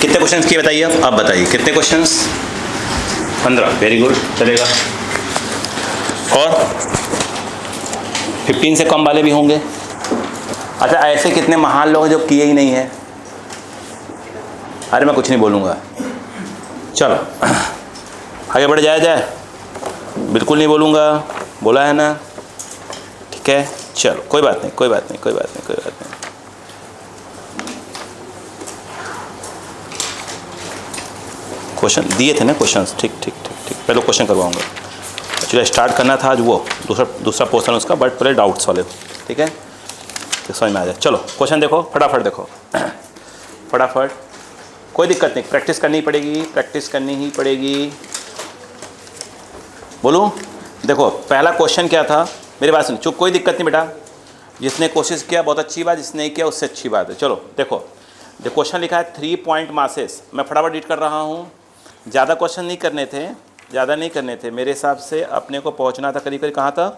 कितने क्वेश्चंस किए बताइए आप बताइए कितने क्वेश्चंस? 15। वेरी गुड, चलेगा। और 15 से कम वाले भी होंगे। अच्छा, ऐसे कितने महान लोग हैं जो किए ही नहीं है? अरे मैं कुछ नहीं बोलूँगा, चलो आगे बढ़ जाए। बिल्कुल नहीं बोलूँगा, बोला है ना, ठीक है। चलो कोई बात नहीं, कोई बात नहीं, कोई बात नहीं, कोई बात नहीं। क्वेश्चन दिए थे ना, क्वेश्चंस, ठीक ठीक ठीक ठीक। पहले क्वेश्चन करवाऊंगा, एक्चुअली स्टार्ट करना था आज वो दूसरा पोर्शन उसका, बट पहले डाउट्स वाले, ठीक है, तो समझ में आ जाए। चलो क्वेश्चन देखो, फटाफट देखो फटाफट, कोई दिक्कत नहीं, प्रैक्टिस करनी पड़ेगी, प्रैक्टिस करनी ही पड़ेगी। बोलूँ? देखो पहला क्वेश्चन क्या था, मेरी बात सुन, चुप, कोई दिक्कत नहीं बेटा, जिसने कोशिश किया बहुत अच्छी बात, जिसने नहीं किया उससे अच्छी बात है। चलो देखो, जो क्वेश्चन लिखा है 3 पॉइंट मासेस, मैं फटाफट रीड कर रहा हूँ। ज़्यादा क्वेश्चन नहीं करने थे, ज़्यादा नहीं करने थे, मेरे हिसाब से अपने को पहुँचना था करीब करीब कहाँ तक?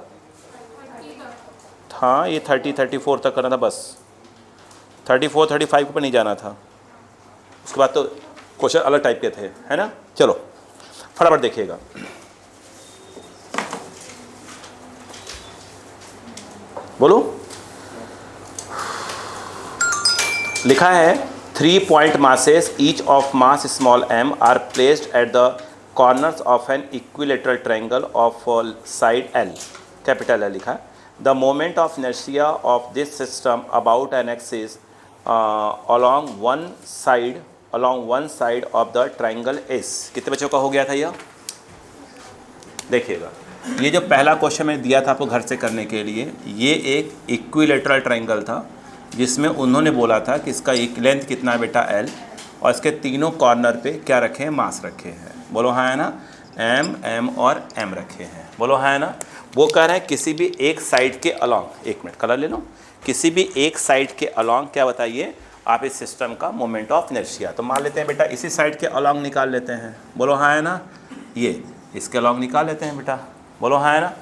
हाँ, ये 34 तक करना था बस, 34 35 पर नहीं जाना था। उसके बाद तो क्वेश्चन अलग टाइप के थे, है ना। चलो फटाफट देखिएगा। बोलो, लिखा है 3 point masses each of mass small m are placed at the corners of an equilateral triangle of side L, capital L लिखा है। The moment of inertia of this system about an axis along one side of the triangle is। कितने बच्चों का हो गया था यह? देखिएगा, ये जो पहला क्वेश्चन मैंने दिया था आपको घर से करने के लिए, ये एक इक्विलेटरल ट्रायंगल था जिसमें उन्होंने बोला था कि इसका लेंथ कितना है बेटा L, और इसके तीनों कॉर्नर पे क्या रखे हैं? मास रखे हैं। बोलो हाँ है ना, M और M रखे हैं। बोलो हाँ है ना। वो कह रहे हैं किसी भी एक साइड के अलॉन्ग, एक मिनट कलर ले लो, किसी भी एक साइड के अलॉन्ग क्या बताइए आप इस सिस्टम का मोमेंट ऑफ इनर्शिया। तो मान लेते हैं बेटा इसी साइड के अलॉन्ग निकाल लेते हैं। बोलो हाँ है ना, ये इसके अलॉन्ग निकाल लेते हैं बेटा। बोलो हाँ है ना।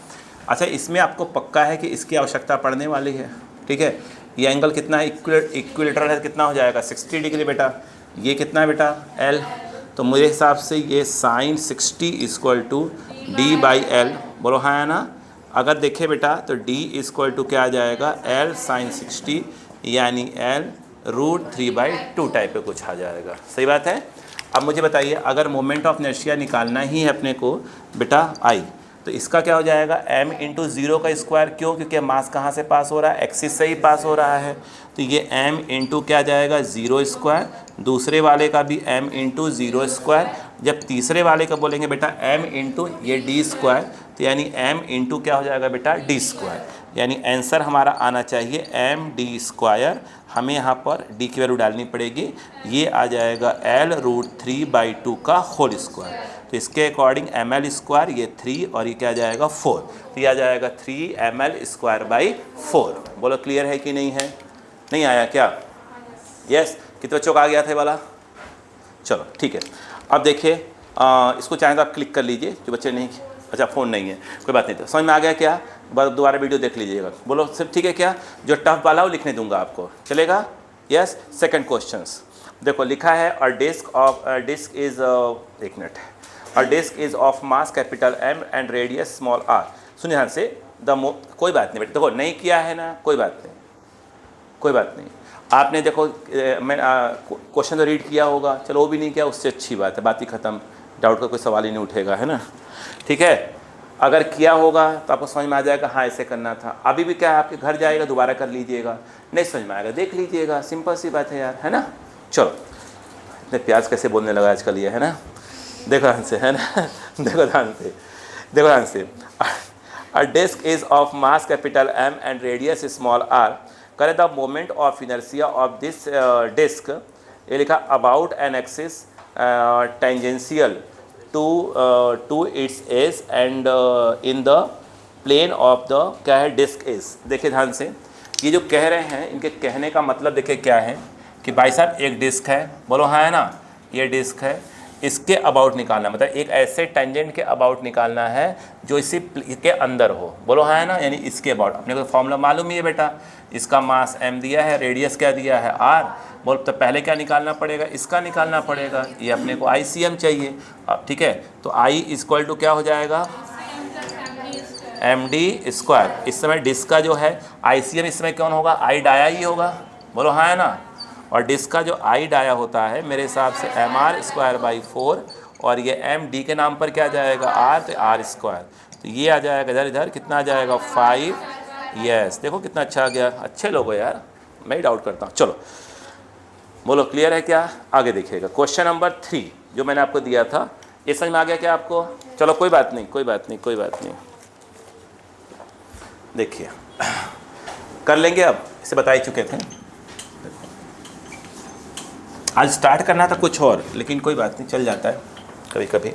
अच्छा, इसमें आपको पक्का है कि इसकी आवश्यकता पड़ने वाली है, ठीक है। ये एंगल कितना है? इक्विलेटरल है, कितना हो जाएगा? 60 डिग्री बेटा। ये कितना है बेटा? L। तो मेरे हिसाब से ये साइन 60 इक्वल टू D/L। बोलो हाँ है ना। अगर देखें बेटा तो D इक्वल टू क्या आ जाएगा? L साइन 60, यानी L√3/2 टाइप पे कुछ आ जाएगा। सही बात है। अब मुझे बताइए, अगर मोमेंट ऑफ इनर्शिया निकालना ही है अपने को बेटा I, तो इसका क्या हो जाएगा? m इंटू 0 का स्क्वायर। क्यों? क्योंकि मास कहाँ से पास हो रहा है? एक्सिस से ही पास हो रहा है। तो ये m इंटू क्या जाएगा? 0 स्क्वायर। दूसरे वाले का भी m इंटू 0 स्क्वायर। जब तीसरे वाले का बोलेंगे बेटा m इंटू ये d स्क्वायर, तो यानी m इंटू क्या हो जाएगा बेटा? d square. यानी आंसर हमारा आना चाहिए md स्क्वायर। हमें यहाँ पर d की वैल्यू डालनी पड़ेगी, ये आ जाएगा L√3/2 का होल स्क्वायर। तो इसके अकॉर्डिंग ml स्क्वायर, ये 3 और ये क्या जाएगा? 4। तो ये आ जाएगा 3ml²/4। बोलो क्लियर है कि नहीं है? नहीं आया क्या? यस। कितने बच्चों का आ गया था वाला? चलो ठीक है। अब देखिए, इसको चाहे तो आप क्लिक कर लीजिए, जो बच्चे नहीं, अच्छा फ़ोन नहीं है, कोई बात नहीं। तो समझ में आ गया क्या? दोबारा वीडियो देख लीजिएगा। बोलो सिर्फ ठीक है क्या? जो टफ वाला वो लिखने दूंगा आपको, चलेगा? यस। सेकंड क्वेश्चंस देखो, लिखा है अ डिस्क इज, एक मिनट, a disc is of mass capital M and radius small r। सुनिए ध्यान से, कोई बात नहीं बेटा, देखो नहीं किया है ना, कोई बात नहीं, कोई बात नहीं। आपने देखो मैं क्वेश्चन तो रीड किया होगा, चलो वो भी नहीं किया, उससे अच्छी बात है, बात ही ख़त्म, डाउट का कोई सवाल ही नहीं उठेगा, है ना, ठीक है। अगर किया होगा तो आपको समझ में आ जाएगा, हाँ ऐसे करना था। अभी भी क्या है, आपके घर जाएगा दोबारा कर लीजिएगा, नहीं समझ में आएगा देख लीजिएगा, सिंपल सी बात है यार, है ना। चलो, इतने प्याज कैसे बोलने लगा आजकल ये, है ना। देखो ध्यान से, है ना देखो ध्यान से, देखो ध्यान से। A disc is of mass capital M and radius small r। करे the moment of inertia of this disk, ये लिखा about an axis tangential to its edge and in the plane of the क्या है? Disk is. देखिए ध्यान से, ये जो कह रहे हैं इनके कहने का मतलब देखिए क्या है कि भाई साहब एक डिस्क है, बोलो हाँ है ना, ये डिस्क है, इसके अबाउट निकालना, मतलब एक ऐसे टेंजेंट के अबाउट निकालना है जो इसी के अंदर हो। बोलो हाँ है ना, यानी इसके अबाउट। अपने को फॉर्मूला मालूम ही है बेटा, इसका मास m दिया है, रेडियस क्या दिया है r। बोल तो पहले क्या निकालना पड़ेगा, इसका निकालना पड़ेगा, ये अपने को ICM चाहिए। अब ठीक है, तो I इक्वल टू क्या हो जाएगा, MD स्क्वायर। इस समय डिस्क का जो है ICM इस समय कौन होगा, I डाया ही होगा, बोलो हाँ है ना। और डिस्क का जो I डाया होता है मेरे हिसाब से MR स्क्वायर बाई 4, और ये MD के नाम पर क्या जाएगा R, तो R स्क्वायर। तो ये आ जाएगा इधर, इधर कितना आ जाएगा 5। यस देखो कितना अच्छा आ गया, अच्छे लोग हो यार, मैं ही डाउट करता हूँ। चलो बोलो क्लियर है क्या, आगे देखिएगा। क्वेश्चन नंबर 3 जो मैंने आपको दिया था, ये समझ में आ गया क्या आपको? चलो कोई बात नहीं, कोई बात नहीं, कोई बात नहीं, देखिए कर लेंगे। अब इसे बता ही चुके थे, आज स्टार्ट करना था कुछ और, लेकिन कोई बात नहीं, चल जाता है कभी कभी।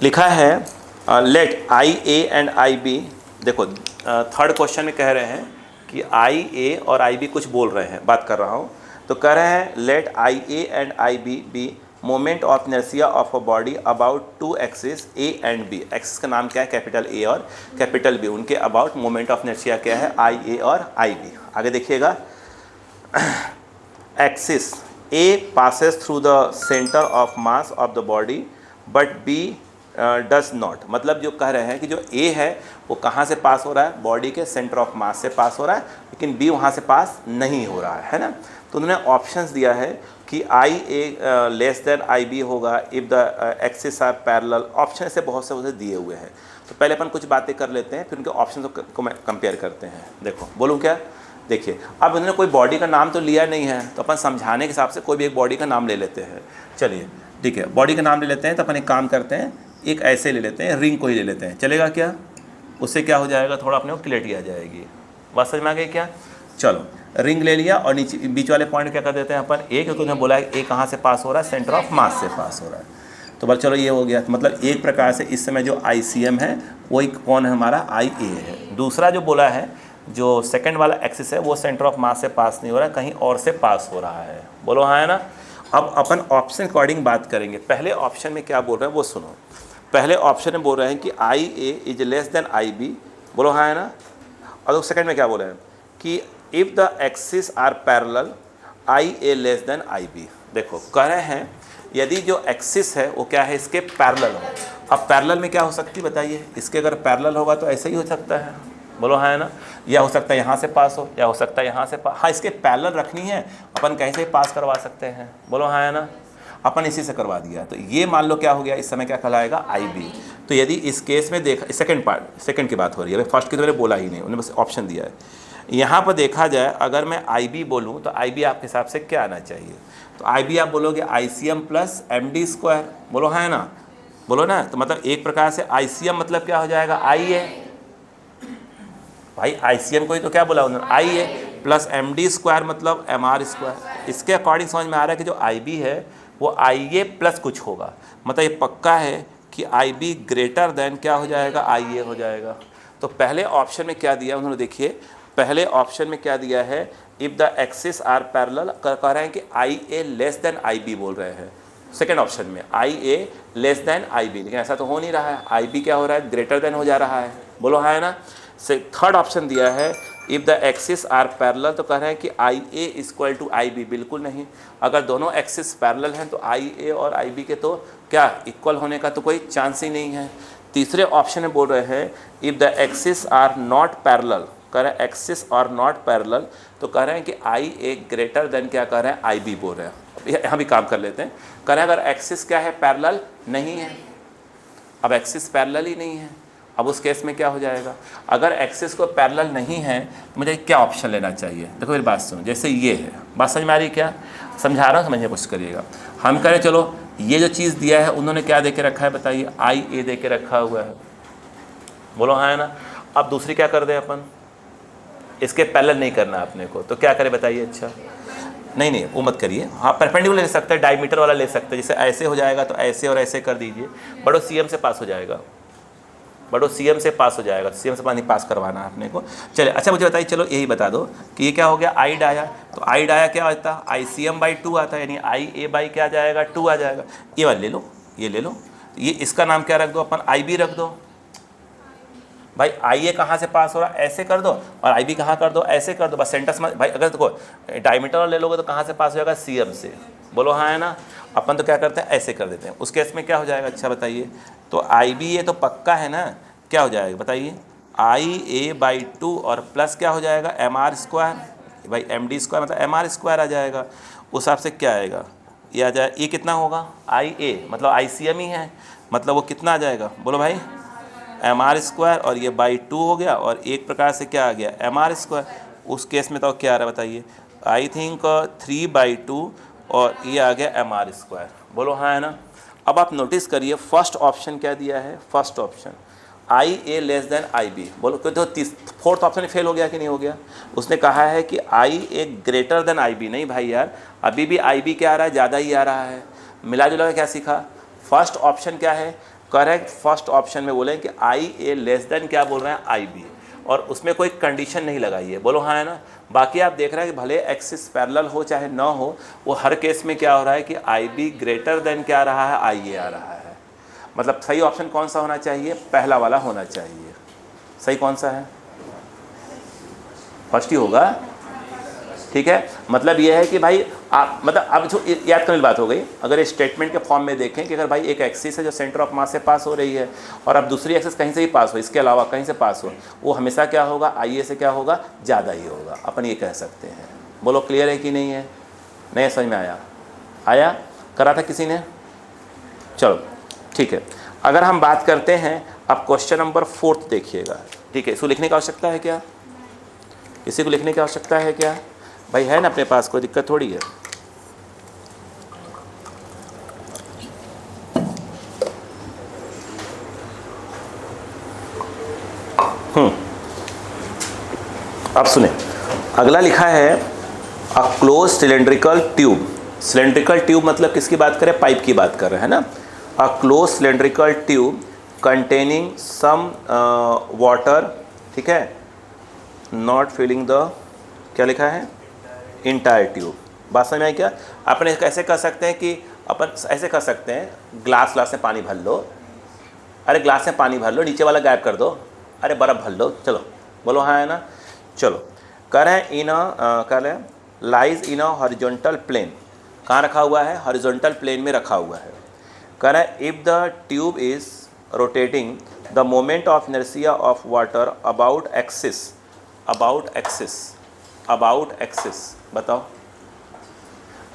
लिखा है लेट IA एंड IB, देखो थर्ड क्वेश्चन में कह रहे हैं कि IA और IB कुछ बोल रहे हैं, बात कर रहा हूँ। तो कह रहे हैं let IA and IB B moment of inertia of a body about 2 axis A and B। Axis का नाम क्या है, कैपिटल A और कैपिटल B, उनके अबाउट मोमेंट ऑफ इनर्शिया क्या है, IA और IB। आगे देखिएगा, axis A passes through the center of mass of the body but B does not। मतलब जो कह रहे हैं कि जो A है वो कहाँ से पास हो रहा है, बॉडी के सेंटर ऑफ मास से पास हो रहा है, लेकिन B वहाँ से पास नहीं हो रहा है ना। तो उन्होंने ऑप्शंस दिया है कि IA लेस देन IB होगा if the axis are parallel. Option से बहुत से दिए हुए हैं, तो पहले अपन कुछ बातें कर लेते हैं, फिर उनके ऑप्शन को कंपेयर करते हैं। देखो बोलूँ क्या, देखिए अब उन्होंने कोई बॉडी का नाम तो लिया नहीं है, तो अपन समझाने के हिसाब से कोई भी एक बॉडी का नाम ले लेते हैं। चलिए ठीक है, बॉडी का नाम ले लेते हैं, तो अपन एक काम करते हैं, एक ऐसे ले लेते हैं, रिंग को ही ले लेते हैं, चलेगा क्या? उससे क्या हो जाएगा, थोड़ा अपने को क्लैरिटी आ जाएगी। बात समझ में आ गई क्या? चलो रिंग ले लिया, और नीचे बीच वाले पॉइंट क्या कर देते हैं अपन, एक, क्योंकि उन्होंने बोला है ए कहाँ से पास हो रहा है, सेंटर ऑफ मास से पास हो रहा है। तो बस चलो ये हो गया, मतलब एक प्रकार से इस समय जो ICM है वही कौन है, हमारा IA है। दूसरा जो बोला है, जो सेकंड वाला एक्सिस है वो सेंटर ऑफ मास से पास नहीं हो रहा है, कहीं और से पास हो रहा है, बोलो हाँ है ना। अब अपन ऑप्शन अकॉर्डिंग बात करेंगे। पहले ऑप्शन में क्या बोल रहे हैं वो सुनो। पहले ऑप्शन में बोल रहे हैं कि IA is less than IB, बोलो हाँ है ना। और सेकंड में क्या बोल रहे हैं कि if the axis are parallel IA less than IB। देखो कह रहे हैं यदि जो एक्सिस है वो क्या है, इसके पैरेलल हो। अब पैरेलल में क्या हो सकती है बताइए, इसके अगर पैरेलल होगा तो ऐसे ही हो सकता है, बोलो हाँ है ना, या हो सकता है यहाँ से पास हो, या हो सकता है यहाँ से पास। हाँ इसके पैरेलल रखनी है, अपन कहीं से पास करवा सकते हैं, बोलो हाँ है ना। अपन इसी से करवा दिया, तो ये मान लो क्या हो गया, इस समय क्या कहलाएगा, IB। तो यदि इस केस में देखा, सेकंड की बात हो रही है, फर्स्ट की तो मैंने बोला ही नहीं, उन्होंने बस ऑप्शन दिया है। यहाँ पर देखा जाए, अगर मैं IB बोलूँ तो IB आपके हिसाब से क्या आना चाहिए, तो IB आप बोलोगे ICM प्लस MD स्क्वायर, बोलो हाँ है ना, बोलो ना। तो मतलब एक प्रकार से ICM मतलब क्या हो जाएगा, IA भाई, ICM को ही तो क्या बोला उन्होंने, IA प्लस MD स्क्वायर मतलब MR स्क्वायर। इसके अकॉर्डिंग समझ में आ रहा है कि जो IB है वो IA प्लस कुछ होगा, मतलब ये पक्का है कि IB ग्रेटर देन क्या हो जाएगा, IA हो जाएगा। तो पहले ऑप्शन में क्या दिया उन्होंने, देखिए पहले ऑप्शन में क्या दिया है, if the axis are parallel, कह रहे हैं कि IA लेस देन IB बोल रहे हैं। सेकेंड ऑप्शन में IA लेस देन IB, लेकिन ऐसा तो हो नहीं रहा है, IB क्या हो रहा है, ग्रेटर देन हो जा रहा है, बोलो हाँ है ना। से थर्ड ऑप्शन दिया है if the axis are parallel, तो कह रहे हैं कि IA इक्वल टू IB, बिल्कुल नहीं। अगर दोनों एक्सिस पैरेलल हैं तो IA और IB के तो क्या इक्वल होने का तो कोई चांस ही नहीं है। तीसरे ऑप्शन में बोल रहे हैं if the axis are not parallel, कह रहे हैं एक्सिस और नॉट पैरेलल, तो कह रहे हैं कि IA ग्रेटर देन क्या कह रहे हैं, IB बोल रहे हैं। यहाँ भी काम कर लेते हैं, कह रहे हैं अगर एक्सिस क्या है, पैरेलल नहीं है। अब एक्सिस पैरेलल ही नहीं है, अब उस केस में क्या हो जाएगा, अगर एक्सिस को पैरेलल नहीं है तो मुझे क्या ऑप्शन लेना चाहिए। देखो मेरी बात सुनो, जैसे ये है, बात समझ में आ रही क्या, समझा रहा हूँ, समझने की कोशिश करिएगा। हम करें चलो ये जो चीज़ दिया है उन्होंने क्या दे के रखा है बताइए, IA दे के रखा हुआ है, बोलो हाँ है ना। अब दूसरी क्या कर दें अपन, इसके पैरेलल नहीं करना अपने को, तो क्या करें बताइए। अच्छा नहीं वो मत करिए, हाँ परपेंडिकुलर ले सकते हैं, डायमीटर वाला ले सकते हैं, जैसे ऐसे हो जाएगा तो ऐसे और ऐसे कर दीजिए, बड़ो CM से पास हो जाएगा, बड़ो CM से पास हो जाएगा, CM से पानी पास करवाना है अपने को। चलिए अच्छा मुझे बताइए, चलो यही बता दो कि ये क्या हो गया, I डाया, तो I डाया क्या आता है, ICM बाई 2 आता है, यानी IA बाई क्या आ जाएगा, 2 आ जाएगा। ये वाला ले लो, ये ले लो, ये इसका नाम क्या रख दो अपन, IB रख दो, भाई आई ए कहाँ से पास हो रहा है, ऐसे कर दो, और आई बी कहाँ कर दो, ऐसे कर दो, बस सेंटर में। भाई अगर देखो डायमीटर ले लोगे तो कहाँ से पास हो जाएगा, सी एम से। बोलो हाँ है ना। अपन तो क्या करते हैं, ऐसे कर देते हैं। उस केस में क्या हो जाएगा, अच्छा बताइए। तो आई बी ए तो पक्का है ना, क्या हो जाएगा बताइए, आई ए बाई 2 और प्लस क्या हो जाएगा, एम आर स्क्वायर। भाई एम डी स्क्वायर मतलब एम आर स्क्वायर आ जाएगा। उस हिसाब से क्या आएगा, ये आ जाए, ये कितना होगा, आई ए मतलब आई सी एम ही है, मतलब वो कितना आ जाएगा, बोलो भाई एम आर स्क्वायर, और ये बाई 2 हो गया, और एक प्रकार से क्या आ गया, एम आर स्क्वायर। उस केस में तो क्या आ रहा है बताइए, आई थिंक 3/2 और ये आ गया एम आर स्क्वायर। बोलो हाँ है ना। अब आप नोटिस करिए फर्स्ट ऑप्शन क्या दिया है, first option I A less than I B. बोलो क्यों, तो फोर्थ ऑप्शन फेल हो गया कि नहीं हो गया। उसने कहा है कि आई ए ग्रेटर देन आई बी। नहीं भाई यार, अभी भी आई बी क्या आ रहा है, ज़्यादा ही आ रहा है। मिला जुला क्या सीखा, फर्स्ट ऑप्शन क्या है करेक्ट, फर्स्ट ऑप्शन में बोले कि आई ए लेस देन क्या बोल रहे हैं, आई बी, और उसमें कोई कंडीशन नहीं लगाई है। बोलो हाँ है ना। बाकी आप देख रहे हैं कि भले एक्सिस पैरेलल हो चाहे ना हो, वो हर केस में क्या हो रहा है कि आई बी ग्रेटर देन क्या आ रहा है, आई ए आ रहा है। मतलब सही ऑप्शन कौन सा होना चाहिए, पहला वाला होना चाहिए। सही कौन सा है, फर्स्ट ही होगा। ठीक है, मतलब ये है कि भाई आप मतलब अब जो याद करने की बात हो गई, अगर इस स्टेटमेंट के फॉर्म में देखें कि अगर भाई एक एक्सिस है जो सेंटर ऑफ मास से पास हो रही है, और अब दूसरी एक्सिस कहीं से ही पास हो, इसके अलावा कहीं से पास हो, वो हमेशा क्या होगा, आई ए से क्या होगा, ज़्यादा ही होगा। अपन ये कह सकते हैं। बोलो क्लियर है कि नहीं है, नहीं समझ में आया, आया करा था किसी ने, चलो ठीक है। अगर हम बात करते हैं अब क्वेश्चन नंबर 4 देखिएगा। ठीक है, इसको लिखने की आवश्यकता है क्या, इसी को लिखने की आवश्यकता है क्या भाई, है ना अपने पास, कोई दिक्कत थोड़ी है। अब सुने, अगला लिखा है अ close cylindrical tube. Cylindrical tube मतलब किसकी बात करें, पाइप की बात कर रहे हैं ना। A close cylindrical tube containing some water, ठीक है, नॉट फिलिंग द, क्या लिखा है, इंटायर ट्यूब। बात समझ में आई क्या। अपन कैसे कर सकते हैं कि अपन ऐसे कर सकते हैं, ग्लास में पानी भर लो, अरे ग्लास में पानी भर लो, नीचे वाला गायब कर दो, अरे बर्फ़ भर लो, चलो बोलो हाँ है ना। चलो कह रहे हैं इन कह रहे हैं lies in a horizontal plane, कहाँ रखा हुआ है, हॉरिजॉन्टल प्लेन में रखा हुआ है। कह रहे हैं if the tube is rotating the moment of inertia of water about axis, about axis, about axis, बताओ।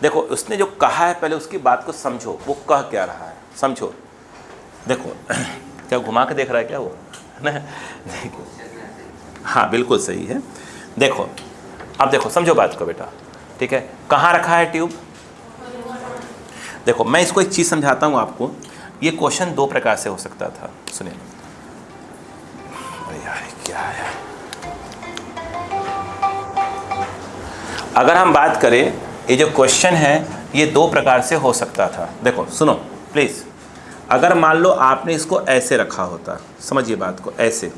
देखो उसने जो कहा है पहले उसकी बात को समझो, वो कह क्या रहा है समझो। देखो क्या घुमा के देख रहा है क्या वो ना, देखो हाँ बिल्कुल सही है। देखो अब देखो समझो बात को बेटा, ठीक है, कहाँ रखा है ट्यूब। देखो मैं इसको एक चीज़ समझाता हूँ आपको। ये क्वेश्चन 2 प्रकार से हो सकता था, सुनिए। अरे यार क्या है, अगर हम बात करें ये जो क्वेश्चन है ये 2 प्रकार से हो सकता था। देखो सुनो प्लीज़, अगर मान लो आपने इसको ऐसे रखा होता, समझिए बात को, ऐसे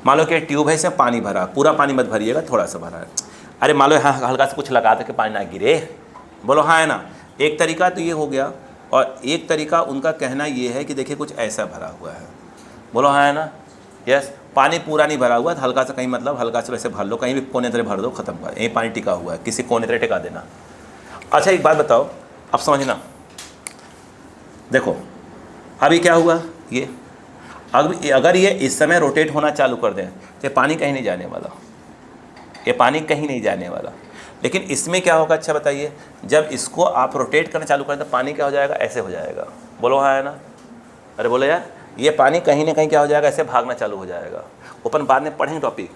मान लो कि ट्यूब है, इसमें पानी भरा, पूरा पानी मत भरिएगा, थोड़ा सा भरा है। अरे मान लो हाँ हल्का से कुछ लगा दे कि पानी ना गिरे, बोलो हाँ है ना। एक तरीका तो ये हो गया, और एक तरीका उनका कहना ये है कि देखिए कुछ ऐसा भरा हुआ है, बोलो हाँ है ना। यस, पानी पूरा नहीं भरा हुआ है, हल्का सा कहीं मतलब हल्का से वैसे भर लो, कहीं भी कोने तरह भर दो, खत्म कर, यहीं पानी टिका हुआ है, किसी कोने तरह टिका देना। अच्छा एक बात बताओ, अब समझना, देखो अभी क्या हुआ, ये अगर ये इस समय रोटेट होना चालू कर दें तो पानी कहीं नहीं जाने वाला, ये पानी कहीं नहीं जाने वाला। लेकिन इसमें क्या होगा, अच्छा बताइए, जब इसको आप रोटेट करना चालू करें तो पानी क्या हो जाएगा, ऐसे हो जाएगा, बोलो हाँ है ना। अरे बोलो यार, ये पानी कहीं ना कहीं क्या हो जाएगा, ऐसे भागना चालू हो जाएगा। अपन बाद में पढ़ेंगे टॉपिक,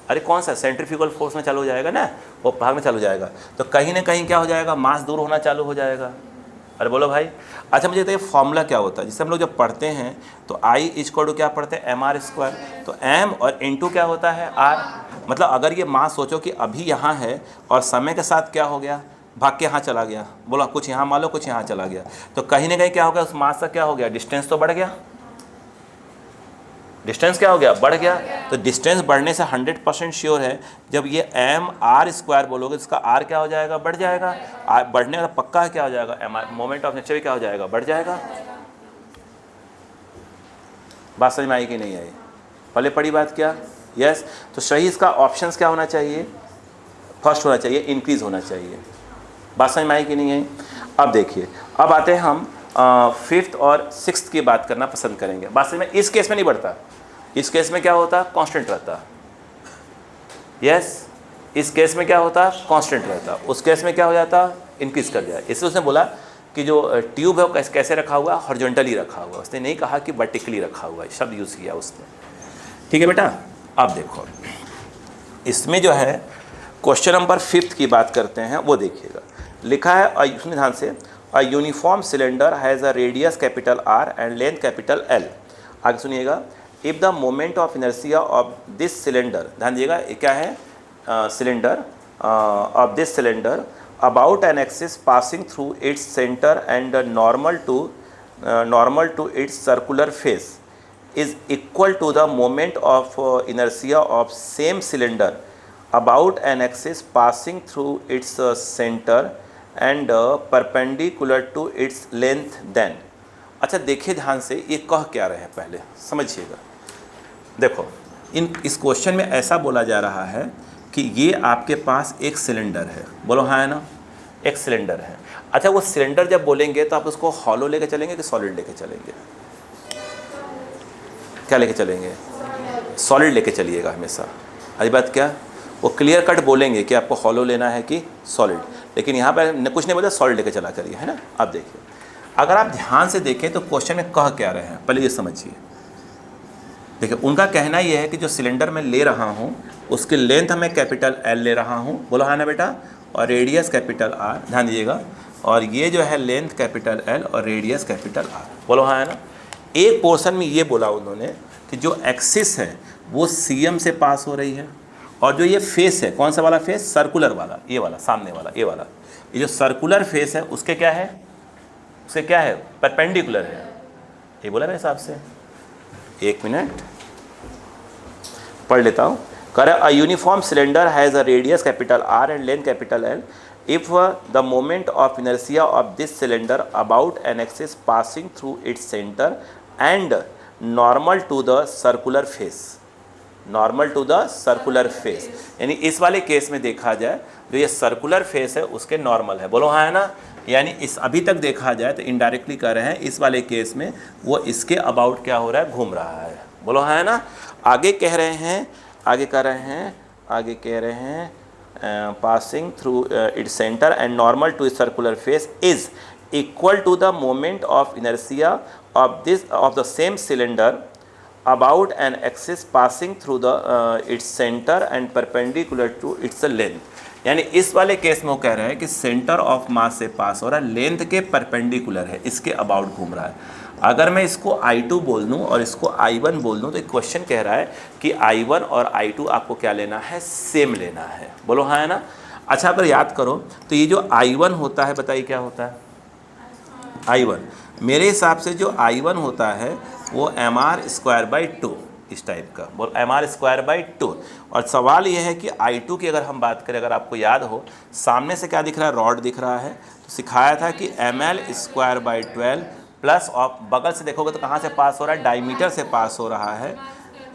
अरे कौन सा सेंट्रीफ्यूगल फोर्स में चालू हो जाएगा ना, वो भागना चालू हो जाएगा, तो कहीं ना कहीं क्या हो जाएगा, मास दूर होना चालू हो जाएगा। अरे बोलो भाई। अच्छा मुझे बताइए फॉर्मूला क्या होता है, जिससे हम लोग जब पढ़ते हैं तो आई इक्वल टू क्या पढ़ते हैं, एम आर स्क्वायर, तो एम और इनटू क्या होता है, आर। मतलब अगर ये मास सोचो कि अभी यहाँ है और समय के साथ क्या हो गया, भाग के यहाँ चला गया, बोलो कुछ यहाँ मान लो कुछ यहाँ चला गया, तो कहीं ना कहीं क्या हो गया, उस मास का क्या हो गया, डिस्टेंस तो बढ़ गया, डिस्टेंस क्या हो गया, बढ़ गया। तो डिस्टेंस बढ़ने से 100% श्योर है जब ये एम आर स्क्वायर बोलोगे इसका आर क्या हो जाएगा, बढ़ जाएगा। बढ़ने का पक्का है क्या हो जाएगा, M R moment of nature क्या हो जाएगा, बढ़ जाएगा। बात समझ में आई कि नहीं आई, पहले पढ़ी बात क्या? यस। तो सही इसका ऑप्शंस क्या होना चाहिए? फर्स्ट होना चाहिए, इंक्रीज होना चाहिए। बात समझ में आई कि नहीं है? अब देखिए, अब आते हैं हम फिफ्थ और सिक्स्थ की बात करना पसंद करेंगे। बात समझ में? इस केस में नहीं बढ़ता, इस केस में क्या होता? कांस्टेंट रहता। यस, इस केस में क्या होता? कांस्टेंट रहता। उस केस में क्या हो जाता? इंक्रीज कर जाए। इसलिए उसने बोला कि जो ट्यूब है वो कैसे रखा हुआ? हॉरिजॉन्टली रखा हुआ। उसने नहीं कहा कि वर्टिकली रखा हुआ है, शब्द यूज़ किया उसने। ठीक है बेटा, अब देखो इसमें जो है क्वेश्चन नंबर 5 की बात करते हैं, वो देखिएगा। लिखा है, सुनिए ध्यान से, a uniform cylinder has a radius capital R and length capital L। आगे सुनिएगा, if the moment of inertia of this cylinder, ध्यान दीजिएगा ये क्या है? Cylinder of this cylinder about an axis passing through its center and normal to its circular face is equal to the moment of inertia of same cylinder about an axis passing through its center and perpendicular to its length then। अच्छा देखिए ध्यान से, ये कह क्या रहे हैं पहले समझिएगा। देखो इस क्वेश्चन में ऐसा बोला जा रहा है कि ये आपके पास एक सिलेंडर है, बोलो हाँ है ना? एक सिलेंडर है। अच्छा वो सिलेंडर जब बोलेंगे तो आप उसको हॉलो लेके चलेंगे कि सॉलिड लेके चलेंगे? क्या लेके चलेंगे? सॉलिड लेके चलिएगा हमेशा। अभी बात क्या, वो क्लियर कट बोलेंगे कि आपको हॉलो लेना है कि सॉलिड, लेकिन यहाँ पर कुछ नहीं बोला, सॉलिड लेके चला करिए, है ना? अब देखिए, अगर आप ध्यान से देखें तो क्वेश्चन में कह क्या रहे हैं पहले ये समझिए। देखिए उनका कहना ये है कि जो सिलेंडर मैं ले रहा हूँ उसकी लेंथ मैं कैपिटल L ले रहा हूँ, बोलो हाँ ना बेटा, और रेडियस कैपिटल R, ध्यान दीजिएगा, और ये जो है लेंथ कैपिटल L और रेडियस कैपिटल R, बोलो हाँ है ना। एक पोर्शन में ये बोला उन्होंने कि जो एक्सिस है वो CM से पास हो रही है, और जो ये फेस है, कौन सा वाला फेस? सर्कुलर वाला, ये वाला सामने वाला, ये वाला, ये जो सर्कुलर फेस है उसके क्या है? उसके क्या है? परपेंडिकुलर है। ये बोला मेरे हिसाब से, एक मिनट पढ़ लेता हूँ। कर a uniform cylinder has a radius capital R and length capital L if the moment of inertia of this cylinder about an axis passing through its center and normal to the circular face, normal to the circular face, यानी इस वाले case में देखा जाए जो ये circular face है उसके नॉर्मल है, बोलो हाँ है ना। यानी इस अभी तक देखा जाए तो इनडायरेक्टली कर रहे हैं, इस वाले केस में वो इसके अबाउट क्या हो रहा है? घूम रहा है, बोलो हाँ है ना। आगे कह रहे हैं, आगे कह रहे हैं, आगे कह रहे हैं passing through its centre and normal to circular face is equal to the moment of inertia of the same cylinder about an axis passing through the its centre and perpendicular to its length. यानी इस वाले case में वो कह रहे हैं कि centre of मास से पास हो रहा है, लेंथ के परपेंडिकुलर है, इसके अबाउट घूम रहा है। अगर मैं इसको I2 बोल दूँ और इसको I1 बोल दूँ तो एक क्वेश्चन कह रहा है कि I1 और I2 आपको क्या लेना है? सेम लेना है, बोलो हाँ है ना। अच्छा अगर याद करो तो ये जो I1 होता है, बताइए क्या होता है? I1 मेरे हिसाब से जो I1 होता है वो mr²/2, इस टाइप का, बोल mr²/2। और सवाल ये है कि I2 की अगर हम बात करें, अगर आपको याद हो, सामने से क्या दिख रहा है? रॉड दिख रहा है। तो सिखाया था कि ml²/12 प्लस ऑफ बगल से देखोगे तो कहाँ से पास हो रहा है? डायमीटर से पास हो रहा है।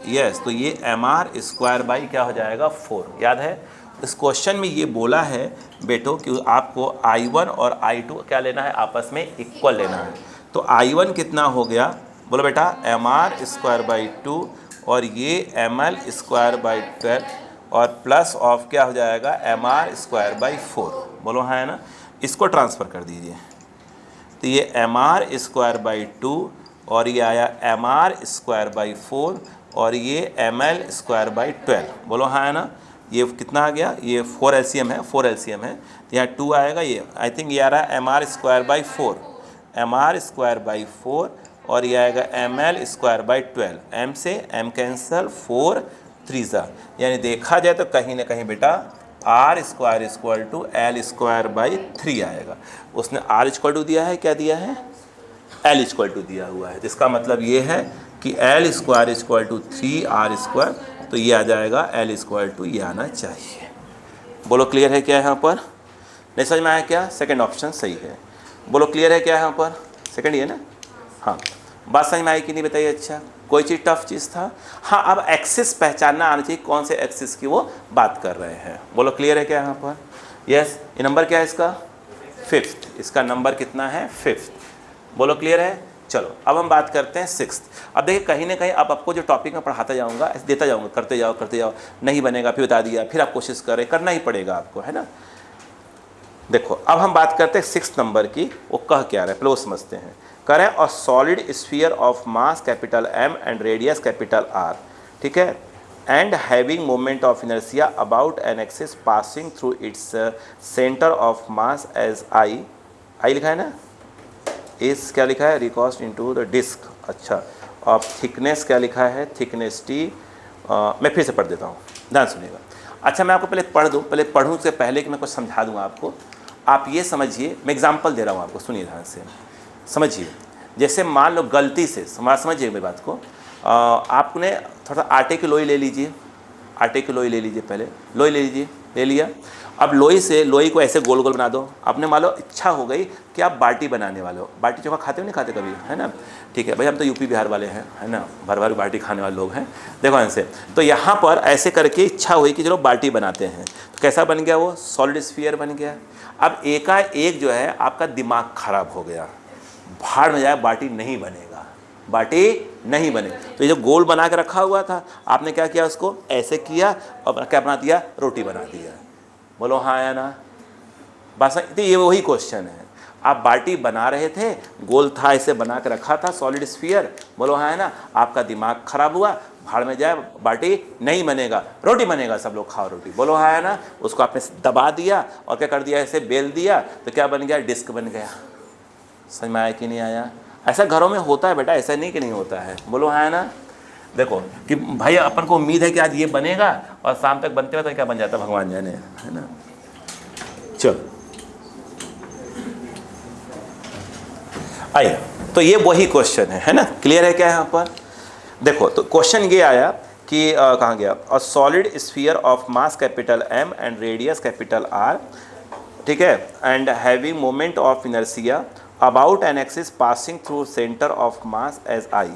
यस, तो ये mr² क्या हो जाएगा? 4। याद है इस क्वेश्चन में ये बोला है बेटो कि आपको I1 और I2 क्या लेना है? आपस में इक्वल लेना है। तो I1 कितना हो गया? बोलो बेटा, mr²/2 और ये ml²/12 और प्लस ऑफ क्या हो जाएगा? mr²/4, बोलो हाँ है ना। इसको ट्रांसफ़र कर दीजिए तो ये mr²/2 और ये आया mr²/4 और ये ml²/12, बोलो हाँ है ना। ये कितना आ गया? ये 4 LCM है, 4 LCM है, तो यहाँ 2 आएगा। ये आई थिंक ये आ रहा है mr²/4, mr²/4 और ये आएगा ml²/12। m से m कैंसल, 4 3 यानी देखा जाए तो कहीं ना कहीं बेटा R² = L²/3 आएगा। उसने R² दिया है, क्या दिया है? L² दिया हुआ है, जिसका मतलब ये है कि L² = 3R², तो ये आ जाएगा L², ये आना चाहिए। बोलो क्लियर है क्या यहाँ पर? नहीं समझ में आया क्या? सेकंड ऑप्शन सही है। बोलो क्लियर है क्या यहाँ पर? सेकंड ये ना, हाँ। बात समझ में आई कि नहीं बताइए? अच्छा कोई चीज़ टफ चीज़ था। हाँ, अब एक्सिस पहचानना आना चाहिए, कौन से एक्सिस की वो बात कर रहे हैं। बोलो क्लियर है क्या यहाँ पर? यस। ये नंबर क्या है इसका? 5th। इसका नंबर कितना है? 5th। बोलो क्लियर है? चलो अब हम बात करते हैं 6th। अब देखिए कहीं ना कहीं अब आपको जो टॉपिक में पढ़ाता जाऊँगा, देता जाऊँगा, करते जाओ, नहीं बनेगा फिर बता दिया, फिर आप कोशिश करें, करना ही पड़ेगा आपको, है ना। देखो अब हम बात करते हैं 6th नंबर की। वो कह क्या रहा है, पहले वो समझते हैं। कह रहे हैं a solid sphere of mass capital M and radius capital R, ठीक है, and having moment of inertia about an axis passing through its centre of mass as I लिखा है ना, इस क्या लिखा है, रिकॉस्ट इनटू द डिस्क। अच्छा, अब थिकनेस क्या लिखा है, थिकनेस T। मैं फिर से पढ़ देता हूँ, ध्यान सुनिएगा। अच्छा मैं आपको पहले पढ़ दूँ, पहले पढ़ूँ से पहले कि मैं कुछ समझा दूँ आपको। आप ये समझिए, मैं एग्जांपल दे रहा हूँ आपको, सुनिए ध्यान से समझिए। जैसे मान लो गलती से समझिए मेरी बात को, आपने थोड़ा आटे की लोई ले लीजिए, आटे की लोई ले लीजिए, पहले लोई ले लीजिए, ले लिया। अब लोई को ऐसे गोल गोल बना दो। आपने मान लो इच्छा हो गई कि आप बाटी बनाने वाले हो। बाटी चोखा खाते हो नहीं खाते कभी, है ना? ठीक है भाई, हम तो यूपी बिहार वाले हैं, है ना, भर भर बाटी खाने वाले लोग हैं। देखो ऐसे, तो यहाँ पर ऐसे करके इच्छा हुई कि चलो बाटी बनाते हैं। तो कैसा बन गया वो? सॉलिड स्फीयर बन गया। अब एकाएक जो है आपका दिमाग खराब हो गया, भाड़ में जाए, बाटी नहीं बनेगा, बाटी नहीं बने। तो ये जो गोल बना के रखा हुआ था, आपने क्या किया, उसको ऐसे किया और क्या बना दिया, रोटी बना दिया। बोलो हाँ या ना? बस तो ये वही क्वेश्चन है। आप बाटी बना रहे थे, गोल था, ऐसे बना के रखा था सॉलिड स्फीयर, बोलो हाँ है ना, आपका दिमाग खराब हुआ, भाड़ में जाए, बाटी नहीं बनेगा, रोटी बनेगा, सब लोग खाओ रोटी, बोलो हाँ है ना। उसको आपने दबा दिया और क्या कर दिया, ऐसे बेल दिया, तो क्या बन गया, डिस्क बन गया। समझ में आया कि नहीं आया? ऐसा घरों में होता है बेटा, ऐसा नहीं कि नहीं होता है, बोलो हाँ है ना। देखो कि भाई अपन को उम्मीद है कि आज ये बनेगा और शाम तक बनते हुए तो क्या बन जाता भगवान जाने, है ना। चलो आइए, तो ये वही क्वेश्चन है ना, क्लियर है क्या यहाँ पर? देखो तो क्वेश्चन ये आया कि कहाँ गया, a solid sphere of mass capital M and radius capital R, ठीक है, and having moment of inertia about an axis passing through centre of mass as I।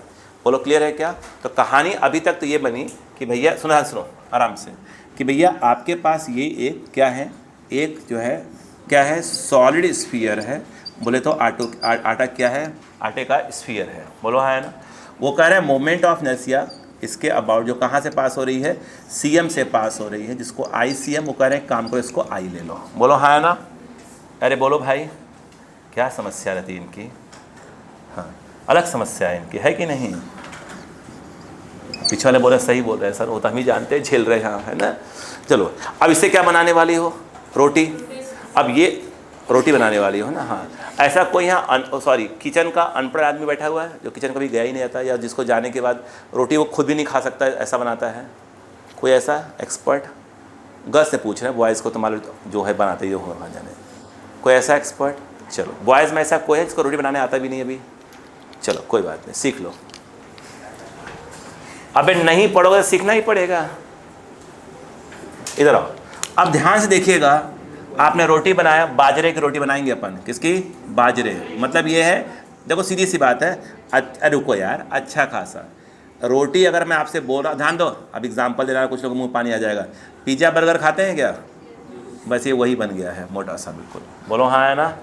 बोलो क्लियर है क्या? तो कहानी अभी तक तो ये बनी कि भैया सुनो आराम से, कि भैया आपके पास ये एक क्या है, एक जो है क्या है, सॉलिड स्फीयर है। बोले तो आटा क्या है, आटे का स्फीयर है, बोलो हाँ है ना। वो कह रहे हैं मोमेंट ऑफ इनर्शिया इसके अबाउट जो कहाँ से पास हो रही है, CM से पास हो रही है, जिसको ICM, वो कह रहे हैं काम करो इसको I ले लो, बोलो हाँ है ना। अरे बोलो भाई, क्या समस्या रहती है इनकी? हाँ, अलग समस्या है इनकी, है कि नहीं? पीछे वाले बोले सही बोल रहे हैं सर, वो तो हम ही जानते हैं, झेल रहे हैं, है ना। चलो अब इससे क्या बनाने वाली हो, रोटी। अब ये रोटी बनाने वाली हो ना, हाँ। ऐसा कोई यहाँ सॉरी किचन का अनपढ़ आदमी बैठा हुआ है जो किचन कभी गया ही नहीं आता, या जिसको जाने के बाद रोटी वो खुद भी नहीं खा सकता, ऐसा बनाता है कोई ऐसा एक्सपर्ट? गर्ल्स से पूछ रहे हैं, बॉयज़ को तो मालूम जो है बनाते ही हो जाने, कोई ऐसा एक्सपर्ट? चलो बॉयज़ में ऐसा कोई है जिसको रोटी बनाने आता भी नहीं अभी? चलो कोई बात नहीं, सीख लो। अबे नहीं पढ़ोगे तो सीखना ही पड़ेगा। इधर आओ, अब ध्यान से देखिएगा। आपने रोटी बनाया, बाजरे की रोटी बनाएंगे अपन, किसकी? बाजरे। मतलब ये है, देखो सीधी सी बात है, रुको यार, अच्छा खासा रोटी अगर मैं आपसे बोल रहा, ध्यान दो, अब एग्जांपल दे रहा, कुछ लोग मुंह पानी आ जाएगा। पिज़्ज़ा बर्गर खाते हैं क्या? बस ये वही बन गया है, मोटा सा, बिल्कुल, बोलो हाँ है ना।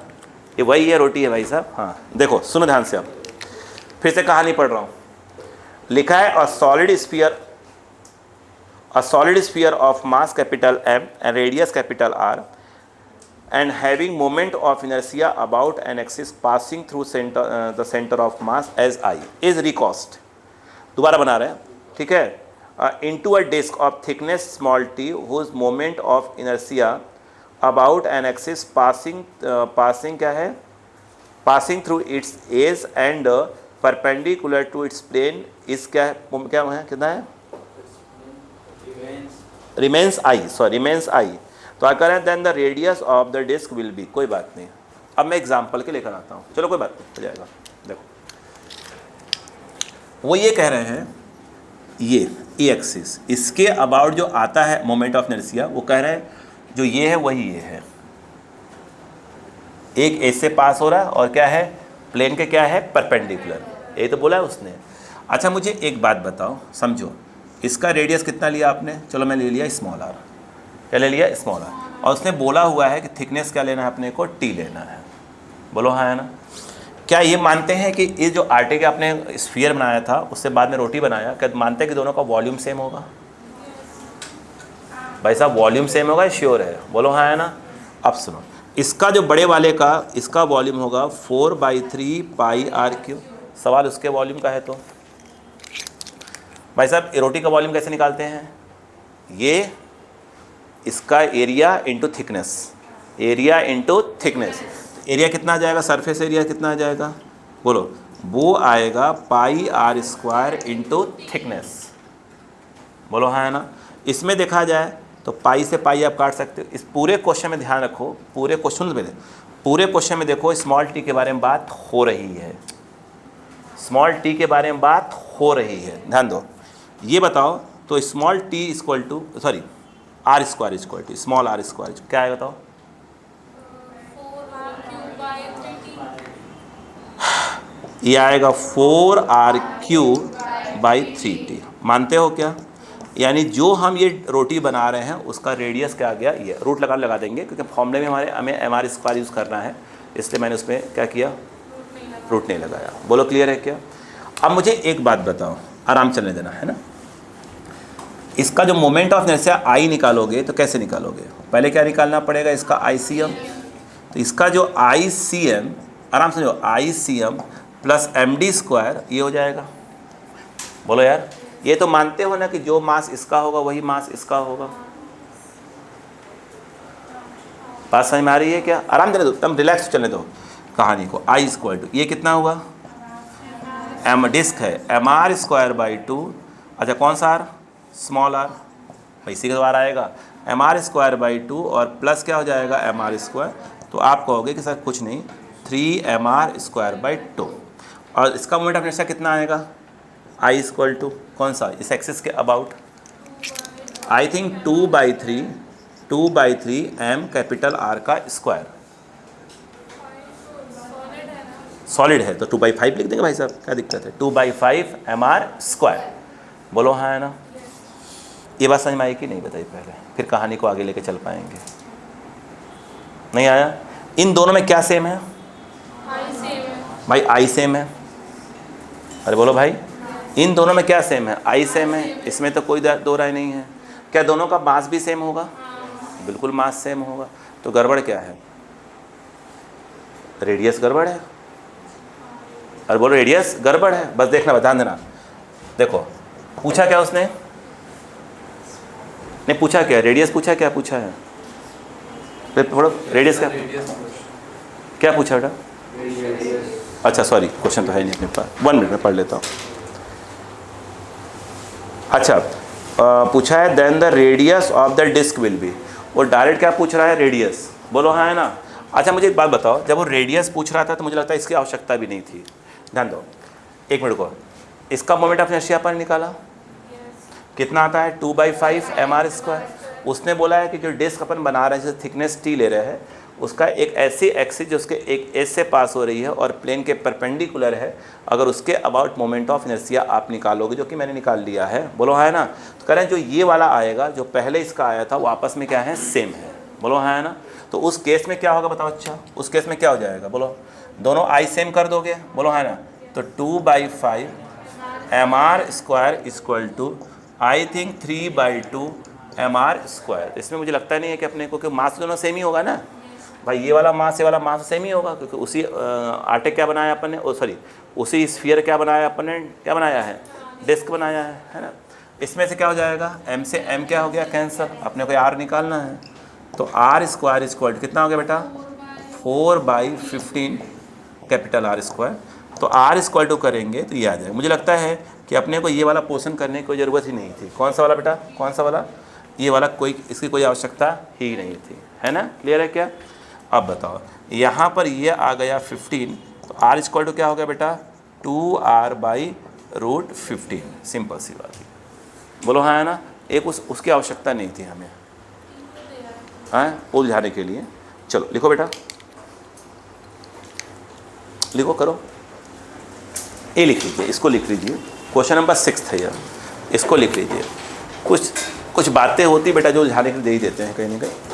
ये वही है, रोटी है भाई साहब। हाँ देखो सुनो ध्यान से, अब फिर से कहानी पढ़ रहा हूँ। लिखा है अ solid sphere of mass capital M and radius capital R and having moment of inertia about an axis passing through the center of mass as I is recast। दोबारा बना रहे हैं, ठीक है, into a disk of thickness small t whose moment of inertia about an axis passing क्या है, passing through its edge and perpendicular to its plane is क्या है, कितना है, remains I। तो क्या करें, then the radius of the disc will be, कोई बात नहीं। अब मैं एग्जांपल के लेकर आता हूँ, चलो कोई बात नहीं, हो जाएगा। देखो वो ये कह रहे हैं, ये ई एक्सिस, इसके अबाउट जो आता है मोमेंट ऑफ इनर्शिया, वो कह रहे हैं जो ये है वही ये है, एक एज से पास हो रहा है और क्या है, प्लेन के क्या है, परपेंडिकुलर, ये तो बोला है उसने। अच्छा मुझे एक बात बताओ, समझो, इसका रेडियस कितना लिया आपने? चलो मैं ले लिया स्मॉल आर। क्या ले लिया? Small R. और उसने बोला हुआ है कि थिकनेस क्या लेना है अपने को? टी लेना है। बोलो हाँ है ना? क्या ये मानते हैं कि ये जो आटे के आपने स्फीयर बनाया था उससे बाद में रोटी बनाया, क्या मानते हैं कि दोनों का वॉल्यूम सेम होगा? भाई साहब वॉल्यूम सेम होगा, श्योर है? बोलो हाँ है ना? अब सुनो, इसका जो बड़े वाले का इसका वॉल्यूम होगा 4/3 पाई आर क्यू। सवाल उसके वॉल्यूम का है। तो भाई साहब रोटी का वॉल्यूम कैसे निकालते हैं? ये इसका area into thickness, area into thickness. Area कितना आ जाएगा? सरफेस एरिया कितना आ जाएगा? बोलो। वो आएगा पाई आर स्क्वायर इंटू थिकनेस। बोलो हाँ है ना? इसमें देखा जाए तो पाई से पाई आप काट सकते हो। इस पूरे क्वेश्चन में ध्यान रखो, पूरे क्वेश्चन में पूरे क्वेश्चन में देखो स्मॉल टी के बारे में बात हो रही है, स्मॉल टी के बारे में बात हो रही है, ध्यान दो। ये बताओ तो small T equal to sorry R square equal to small R square क्या है बताओ? ये आएगा 4r³/3t। मानते हो क्या? यानी जो हम ये रोटी बना रहे हैं उसका रेडियस क्या आ गया? ये रूट लगा देंगे क्योंकि फॉर्मूले में हमें mr स्क्वायर यूज़ करना है, इसलिए मैंने उसमें क्या किया? रूट नहीं लगाया। बोलो क्लियर है क्या? अब मुझे एक बात बताओ, आराम चलने देना है ना। इसका जो मोमेंट ऑफ इनर्शिया आई निकालोगे तो कैसे निकालोगे? पहले क्या निकालना पड़ेगा? इसका ICM। तो इसका जो ICM, आराम समझो, ICM प्लस md² ये हो जाएगा। बोलो यार, ये तो मानते हो ना कि जो मास इसका होगा वही मास इसका होगा? बात समझ में आ रही है क्या? आराम देने दो, तुम रिलैक्स चलने दो कहानी को। I = ये कितना हुआ? m डिस्क है, mr²/2। अच्छा कौन सा r? Small are. भाई इसी के द्वारा आएगा mr²/2 और प्लस क्या हो जाएगा? mr²। तो आप कहोगे कि सर कुछ नहीं, 3mr²/2। और इसका मोमेंट ऑफ इनर्शिया कितना आएगा? I = कौन सा? इस एक्सिस के about I think 2/3 m capital R का स्क्वायर। सॉलिड है तो 2/5 लिख देंगे भाई साहब, क्या दिक्कत है? 2/5 mr²। बोलो हाँ है ना? ये बात समझ में आई कि नहीं बताई पहले, फिर कहानी को आगे लेके चल पाएंगे। नहीं आया? इन दोनों में क्या सेम है? भाई आई सेम है। अरे बोलो भाई, इन दोनों में क्या सेम है? आई सेम है, इसमें तो कोई दो राय नहीं है। क्या दोनों का मास भी सेम होगा? बिल्कुल मास सेम होगा। तो गड़बड़ क्या है? रेडियस गड़बड़ है। अरे बोलो रेडियस गड़बड़ है। बस देखना, ध्यान देना। देखो पूछा क्या उसने? नहीं पूछा क्या? रेडियस पूछा, क्या पूछा है? थोड़ा रेडियस क्या पूछा बेटा? अच्छा सॉरी, क्वेश्चन तो है नहीं अपने पास, 1 मिनट में पढ़ लेता हूँ। अच्छा पूछा है then the radius of the disc will be. वो डायरेक्ट क्या पूछ रहा है? रेडियस। बोलो हाँ है ना? अच्छा मुझे एक बात बताओ, जब वो रेडियस पूछ रहा था तो मुझे लगता है इसकी आवश्यकता भी नहीं थी। ध्यान दो, एक मिनट को। इसका मोमेंट ऑफ इनर्शिया पर निकाला कितना आता है? 2/5 mr²। उसने बोला है कि जो डिस्क अपन बना रहे हैं, जैसे थिकनेस t ले रहे हैं, उसका एक ऐसी एक्सिस जो उसके एक एज से पास हो रही है और प्लेन के परपेंडिकुलर है, अगर उसके अबाउट मोमेंट ऑफ इनर्शिया आप निकालोगे, जो कि मैंने निकाल लिया है। बोलो हाँ है ना? तो कह रहे हैं जो ये वाला आएगा, जो पहले इसका आया था, वो आपस में क्या है? सेम है। बोलो हाँ है ना? तो उस केस में क्या होगा बताओ? अच्छा उस केस में क्या हो जाएगा? बोलो, दोनों आई सेम कर दोगे? बोलो हाँ ना? तो 2/5 mr² = आई थिंक 3/2 mr²। इसमें मुझे लगता नहीं है कि अपने को, कि मास दोनों सेम ही होगा ना भाई। ये वाला मास, ये वाला मास सेम ही होगा, क्योंकि उसी आटे क्या बनाया अपन ने? सॉरी, उसी स्फीयर क्या बनाया अपन ने? क्या बनाया है? डिस्क बनाया है ना? इसमें से क्या हो जाएगा? m से m क्या हो गया? कैंसर। अपने को r निकालना है, तो r² कितना हो गया बेटा? 4/15 कैपिटल R²। तो r² करेंगे तो ये आ जाएगा। मुझे लगता है कि अपने को ये वाला पोर्शन करने की कोई ज़रूरत ही नहीं थी। कौन सा वाला बेटा? कौन सा वाला? ये वाला, कोई इसकी कोई आवश्यकता ही नहीं थी, है ना? क्लियर है क्या? अब बताओ, यहाँ पर ये आ गया 15, तो r² क्या हो गया बेटा? 2r/√15। सिंपल सी बात है। बोलो हाँ है ना? एक उसकी आवश्यकता नहीं थी हमें, हाँ, उलझाने के लिए। चलो लिखो बेटा, लिखो, करो। ए लिख लीजिए, इसको लिख लीजिए। क्वेश्चन नंबर 6 है ये, इसको लिख लीजिए। कुछ कुछ बातें होती बेटा जो उलझाने के लिए दे ही देते हैं कहीं ना कहीं।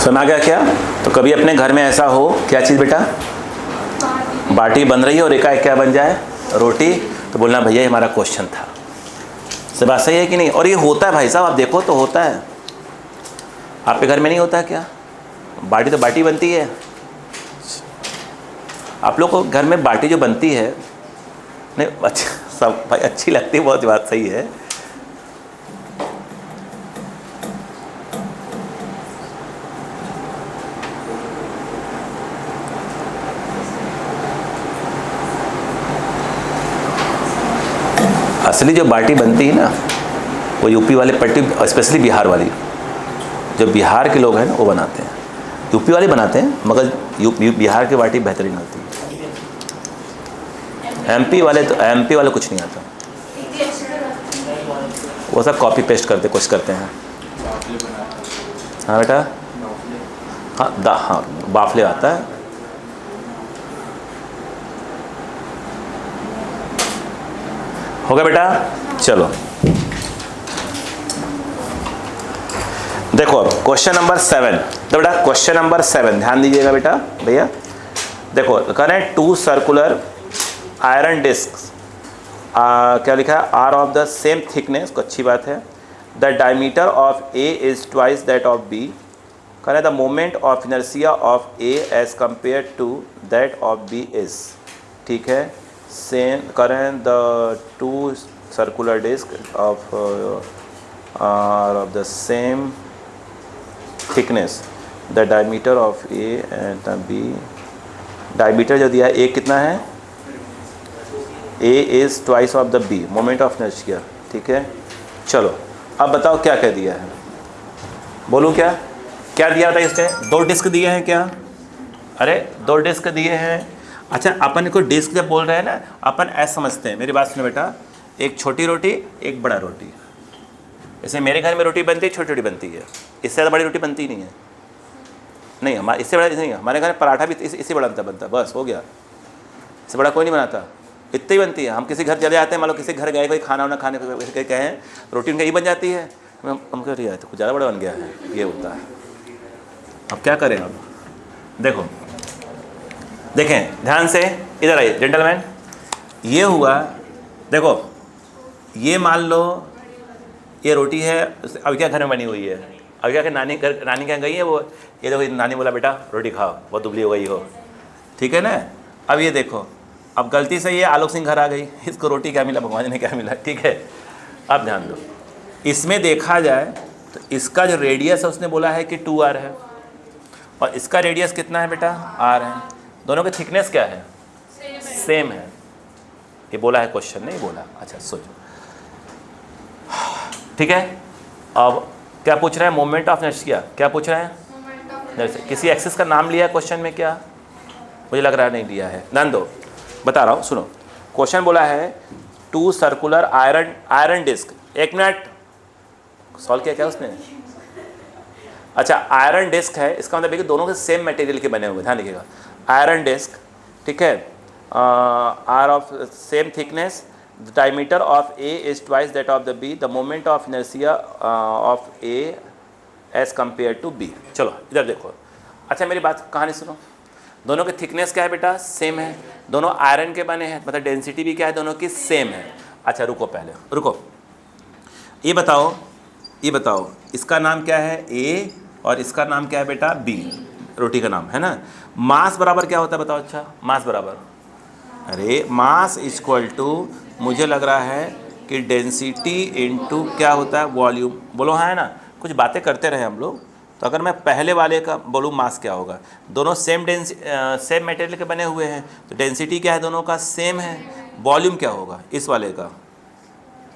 सुना गया क्या? तो कभी अपने घर में ऐसा हो, क्या चीज़ बेटा, बाटी बन रही है और एकाएक क्या बन जाए, रोटी, तो बोलना भैया ये हमारा क्वेश्चन था। सब बात सही है कि नहीं? और ये होता है भाई साहब, आप देखो तो होता है। आपके घर में नहीं होता क्या? बाटी तो बाटी बनती है। आप लोग को घर में बाटी जो बनती है, नहीं अच्छा सब भाई अच्छी लगती है, बहुत बात सही है। असली जो बाटी बनती है ना, वो यूपी वाले पट्टी, स्पेशली बिहार वाली, जो बिहार के लोग हैं ना वो बनाते हैं। यूपी वाले बनाते हैं मगर बिहार की बाटी बेहतरीन होती है। एमपी वाले कुछ नहीं आता, वो सब कॉपी पेस्ट करते कुछ करते हैं। हाँ बेटा, हाँ बाफले आता है। हो गया बेटा? चलो देखो क्वेश्चन नंबर 7। तो बेटा क्वेश्चन नंबर 7 ध्यान दीजिएगा बेटा भैया। देखो करें 2 सर्कुलर आयरन डिस्क, क्या लिखा है, are of the same thickness, को अच्छी बात है। The diameter of A is twice that of B. करें the moment of inertia of A as compare to that of B is. ठीक है, सेम करें the 2 circular disc of are of the same thickness, the diameter of A and B. Diameter जो दिया है A कितना है, A is twice of the B, moment of inertia. ठीक है, चलो अब बताओ क्या क्या दिया है, बोलूँ क्या क्या दिया था इसने? 2 डिस्क दिए हैं क्या? अरे 2 डिस्क दिए हैं। अच्छा अपन को डिस्क जब बोल रहे हैं ना, अपन ऐसा समझते हैं, मेरी बात सुनो बेटा, एक छोटी रोटी एक बड़ा रोटी। जैसे मेरे घर में रोटी बनती है, छोटी रोटी बनती है, इससे ज़्यादा बड़ी रोटी बनती नहीं है। नहीं हमारे इससे बड़ा नहीं, हमारे घर में पराठा भी इससे बड़ा बनता, बस हो गया, इससे बड़ा कोई नहीं बनाता, इतनी ही बनती है। हम किसी घर चले जाते हैं, मान लो किसी घर गए, कोई खाना वाना खाने को कहें, रोटी उनका ही बन जाती है, हम कह रही है तो कुछ ज़्यादा बड़ा बन गया है, ये होता है। अब क्या करें? अब देखो देखें ध्यान से, इधर आइए जेंटलमैन, ये हुआ, देखो ये मान लो ये रोटी है, अब क्या घर में बनी हुई है, अब क्या नानी क्या गई है वो, ये देखो नानी बोला बेटा रोटी खाओ, बहुत दुबली हो गई हो, ठीक है ना। अब ये देखो, अब गलती से ये आलोक सिंह घर आ गई, इसको रोटी क्या मिला, भगवान ने क्या मिला, ठीक है। अब ध्यान दो, इसमें देखा जाए तो इसका जो रेडियस है उसने बोला है कि 2r है, और इसका रेडियस कितना है बेटा, r है। दोनों की थिकनेस क्या है, सेम है। ये बोला है क्वेश्चन, नहीं बोला, अच्छा सोचो, ठीक है। अब क्या पूछ रहा है, मोमेंट ऑफ इनर्शिया, क्या पूछ रहा है, किसी एक्सिस का नाम लिया है क्वेश्चन में क्या, मुझे लग रहा है नहीं लिया है। ध्यान दो, बता रहा हूँ, सुनो। क्वेश्चन बोला है 2 circular iron disc, 1 minute, solve किया क्या उसने? अच्छा आयरन डिस्क है, इसका मतलब है कि दोनों के सेम मटेरियल के बने हुए, ध्यान रखिएगा। आयरन डिस्क, ठीक है, are of same thickness, the diameter of A is twice that of the B, the moment of inertia of A as compare to B. चलो इधर देखो, अच्छा मेरी बात कहानी सुनो। दोनों की थिकनेस क्या है बेटा, सेम है, दोनों आयरन के बने हैं, मतलब डेंसिटी भी क्या है, दोनों की सेम है। अच्छा रुको, पहले रुको, ये बताओ इसका नाम क्या है ए, और इसका नाम क्या है बेटा बी, रोटी का नाम है ना। मास बराबर क्या होता है बताओ? अच्छा मास बराबर अरे मास इक्वल टू, मुझे लग रहा है कि डेंसिटी इनटू क्या होता है, वॉल्यूम। बोलो हाँ है ना, कुछ बातें करते रहे हम लोग। तो अगर मैं पहले वाले का बोलूँ मास क्या होगा, दोनों सेम सेम मटेरियल के बने हुए हैं, तो डेंसिटी क्या है, दोनों का सेम है। वॉल्यूम क्या होगा इस वाले का,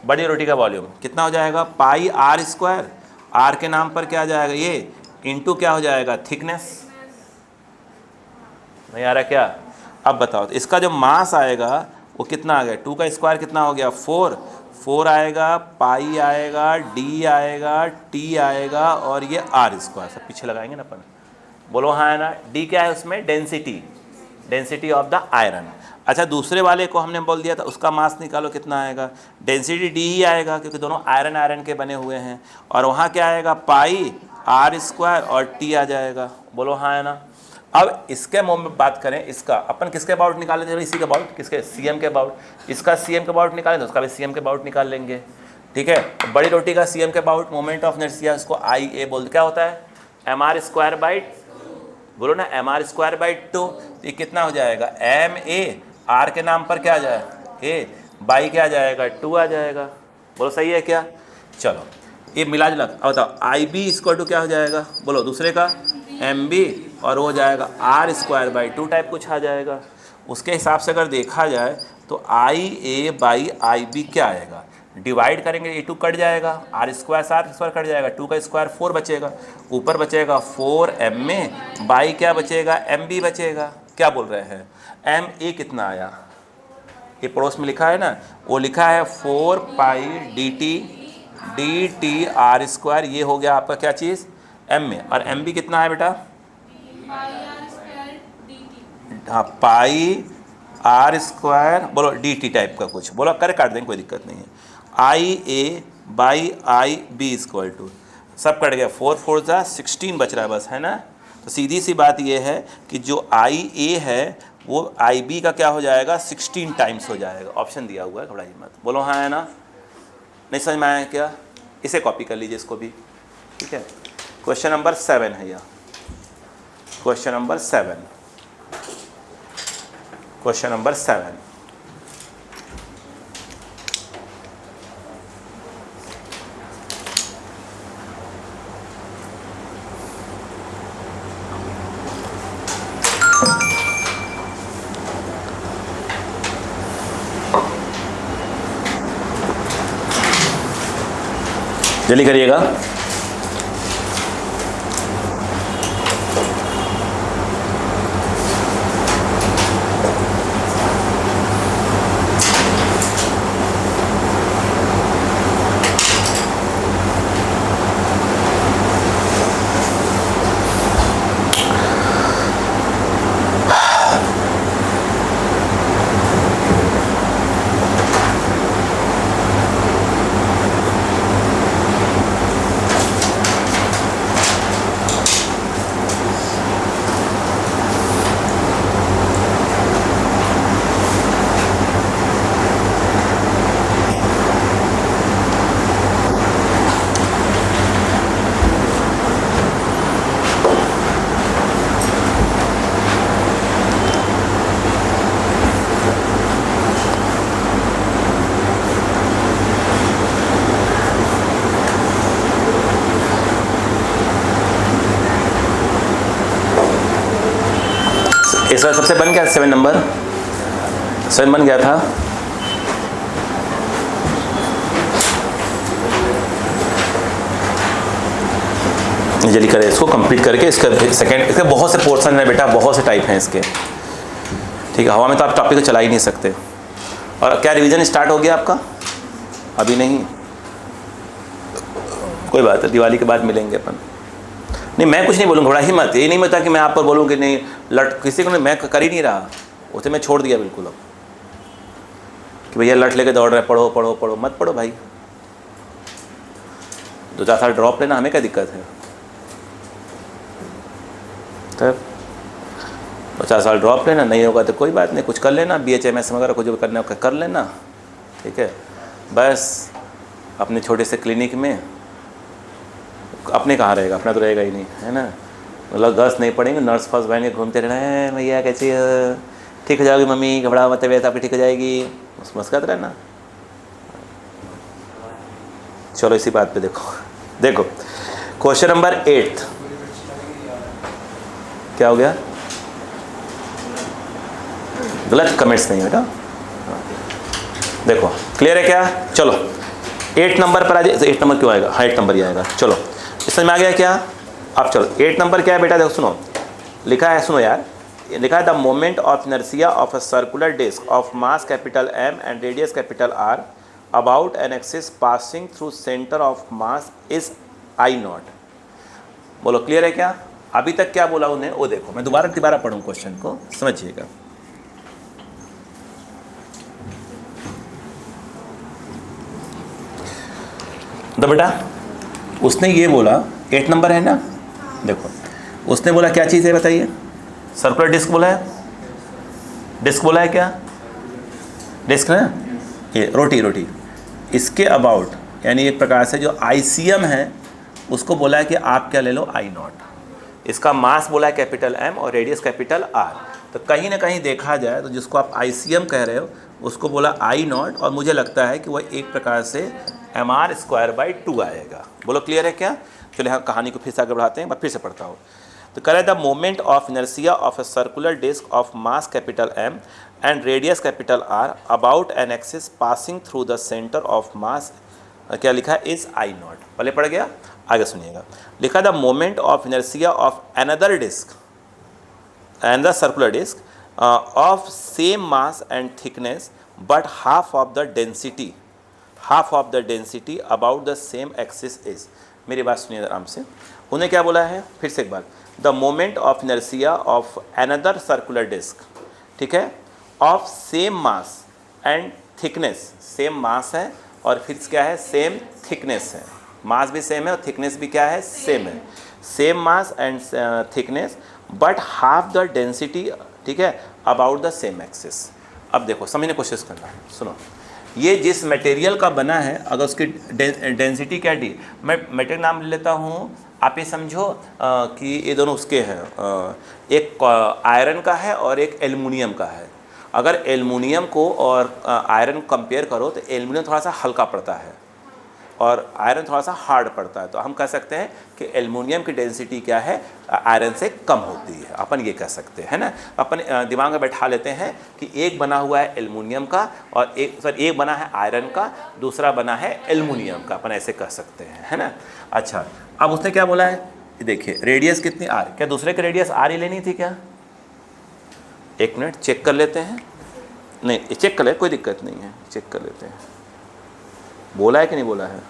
बड़ी रोटी का वॉल्यूम कितना हो जाएगा, पाई आर स्क्वायर। आर के नाम पर क्या आ जाएगा ये, इंटू क्या हो जाएगा, थिकनेस। नहीं आ रहा क्या? अब बताओ, तो इसका जो मास आएगा वो कितना आ गया, 2 का स्क्वायर कितना हो गया, 4। 4 आएगा, पाई आएगा, डी आएगा, टी आएगा, और ये आर स्क्वायर सब पीछे लगाएंगे ना अपन। बोलो हाँ है ना। डी क्या है उसमें, density, density of the iron. अच्छा दूसरे वाले को हमने बोल दिया था उसका मास निकालो, कितना आएगा, डेंसिटी डी ही आएगा क्योंकि दोनों आयरन आयरन के बने हुए हैं। और वहाँ क्या आएगा, पाई आर स्क्वायर और टी आ जाएगा। बोलो हाँ है ना। अब इसके मुँह में बात करें, इसका अपन किसके अबाउट निकालें थे, इसी के अबाउट, किसके, सीएम के अबाउट। इसका सीएम के अबाउट निकालें तो उसका भी सीएम के अबाउट निकाल लेंगे। ठीक है, तो बड़ी रोटी का सीएम के अबाउट, मोमेंट ऑफ इनर्शिया, उसको आई ए बोलते, क्या होता है, एम आर स्क्वायर बाई, बोलो ना एम आर स्क्वायर बाई 2। ये कितना हो जाएगा, एम ए, आर के नाम पर क्या आ जाएगा ए, बाई क्या आ जाएगा, 2 आ जाएगा। बोलो सही है क्या? चलो ये मिला जुला, अब बताओ आई बी स्क्वायर टू क्या हो जाएगा, बोलो दूसरे का एम बी, और वो हो जाएगा आर स्क्वायर बाई 2 टाइप कुछ आ जाएगा। उसके हिसाब से अगर देखा जाए तो आई ए बाई आई बी क्या आएगा, डिवाइड करेंगे ए 2 कट जाएगा, आर स्क्वायर से आर स्क्वायर कट जाएगा, 2 का स्क्वायर 4 बचेगा, ऊपर बचेगा 4 एम में, बाई क्या बचेगा, एम बी बचेगा। क्या बोल रहे हैं, एम ए कितना आया, ये पड़ोस में लिखा है ना, वो लिखा है 4 पाई डी टी आर स्क्वायर, ये हो गया आपका क्या चीज़, एम में। और एम बी कितना है बेटा, हाँ पाई आर स्क्वायर, बोलो डी टी टाइप का कुछ, बोलो कर काट देंगे कोई दिक्कत नहीं है। I A by I B square two, सब कट गया, 4 4 जा 16 बच रहा है बस, है ना। तो सीधी सी बात ये है कि जो आई ए है वो आई बी का क्या हो जाएगा, 16 टाइम्स हो जाएगा। ऑप्शन दिया हुआ है, घबराइए मत, बोलो हाँ है ना। नहीं समझ में आया क्या? इसे कॉपी कर लीजिए इसको भी, ठीक है। क्वेश्चन नंबर 7 है यह, क्वेश्चन नंबर 7, क्वेश्चन नंबर 7। जल्दी करिएगा। इस बार सबसे बन गया 7 नंबर, 7 बन गया था। जल्दी करें इसको कंप्लीट करके, इसका सेकंड, इसके बहुत से पोर्शन है बेटा, बहुत से टाइप हैं इसके, ठीक है। हवा में तो आप टॉपिक को चला ही नहीं सकते। और क्या रिवीजन स्टार्ट हो गया आपका? अभी नहीं, कोई बात है, दिवाली के बाद मिलेंगे अपन। नहीं मैं कुछ नहीं बोलूँगा, बड़ा ही मत, ये नहीं बता कि मैं आप पर बोलूँ कि नहीं लट, किसी को नहीं, मैं कर ही नहीं रहा, उसे मैं छोड़ दिया बिल्कुल अब कि भैया लट लेके दौड़ रहे, पढ़ो पढ़ो पढ़ो, मत पढ़ो भाई। 2-4 साल ड्रॉप लेना, हमें क्या दिक्कत है, तब 2-4 साल ड्रॉप लेना, नहीं होगा तो कोई बात नहीं, कुछ कर लेना, BHMS वगैरह कुछ जो करना कर लेना, ठीक है। बस अपने छोटे से क्लिनिक में, अपने कहाँ रहेगा, अपना तो रहेगा ही नहीं, है ना। मतलब 10 नहीं पढ़ेंगे, नर्स फर्स्ट बन के घूमते रहना है, भैया कैसे ठीक हो जाओगी मम्मी, घबराओ मत, तबीयत आपकी ठीक हो जाएगी, मुस्कुराते रहना। चलो इसी बात पे देखो क्वेश्चन नंबर 8 क्या हो गया? गलत कमेंट्स नहीं बेटा, देखो क्लियर है क्या? चलो 8 नंबर पर आ जाए। 8 नंबर क्यों आएगा? हाँ 8 नंबर ही आएगा। चलो इसमें आ गया क्या? अब चलो 8 नंबर क्या है बेटा? देखो सुनो, लिखा है, सुनो यार, लिखा है the moment of inertia of a circular disc of mass capital M and radius capital R about an axis passing through centre of mass is I0। बोलो क्लियर है क्या? अभी तक क्या बोला उन्हें वो देखो, मैं दोबारा पढ़ूँ क्वेश्चन को, समझिएगा। तो बेटा उसने ये बोला, 8 नंबर है ना, देखो उसने बोला क्या चीज़ है बताइए? सर्कुलर डिस्क बोला है, डिस्क बोला है क्या? डिस्क ना, ये रोटी इसके अबाउट, यानी एक प्रकार से जो ICM है उसको बोला है कि आप क्या ले लो I0। इसका मास बोला है कैपिटल M और रेडियस कैपिटल R। तो कहीं ना कहीं देखा जाए तो जिसको आप ICM कह रहे हो उसको बोला I0, और मुझे लगता है कि वह एक प्रकार से mr²/2 आएगा। बोलो क्लियर है क्या? चलिए हाँ कहानी को फिर से आगे बढ़ाते हैं, मैं फिर से पढ़ता हूँ। तो कह रहे the moment of inertia of a circular disc of mass capital M and radius capital R about an axis passing through the centre of mass, क्या लिखा है? Is I0। पहले पढ़ गया, आगे सुनिएगा। लिखा the moment of inertia of another disc and the circular disc of same mass and thickness but half of the density about the same axis is. मेरी बात सुनिए आराम से, उन्हें क्या बोला है? फिर से एक बार, the moment of inertia of another circular disk, ठीक है, of same mass and thickness, same mass है और फिर क्या है? सेम थिकनेस है। मास भी सेम है और थिकनेस भी क्या है? सेम है। Same mass and thickness but half the density, ठीक है, अबाउट द सेम एक्सिस। अब देखो समझने की कोशिश करना, सुनो, ये जिस मटेरियल का बना है अगर उसकी डेंसिटी क्या डी, मैं मटेरियल नाम ले लेता हूँ, आप ये समझो कि ये दोनों उसके हैं, एक आयरन का है और एक एल्युमिनियम का है। अगर एल्युमिनियम को और आयरन कंपेयर करो तो एल्युमिनियम थोड़ा सा हल्का पड़ता है और आयरन थोड़ा सा हार्ड पड़ता है, तो हम कह सकते हैं कि एल्युमिनियम की डेंसिटी क्या है? आयरन से कम होती है, अपन ये कह सकते हैं ना। अपन दिमाग में बैठा लेते हैं कि एक बना हुआ है एल्युमिनियम का और एक बना है आयरन का, दूसरा बना है एल्युमिनियम का, अपन ऐसे कह सकते हैं, है ना। अच्छा, अब उसने क्या बोला है? देखिए रेडियस कितनी R, क्या दूसरे की रेडियस R ही लेनी थी क्या? एक मिनट चेक कर लेते हैं, नहीं चेक कर ले, कोई दिक्कत नहीं है, चेक कर लेते हैं। बोला है कि नहीं बोला है?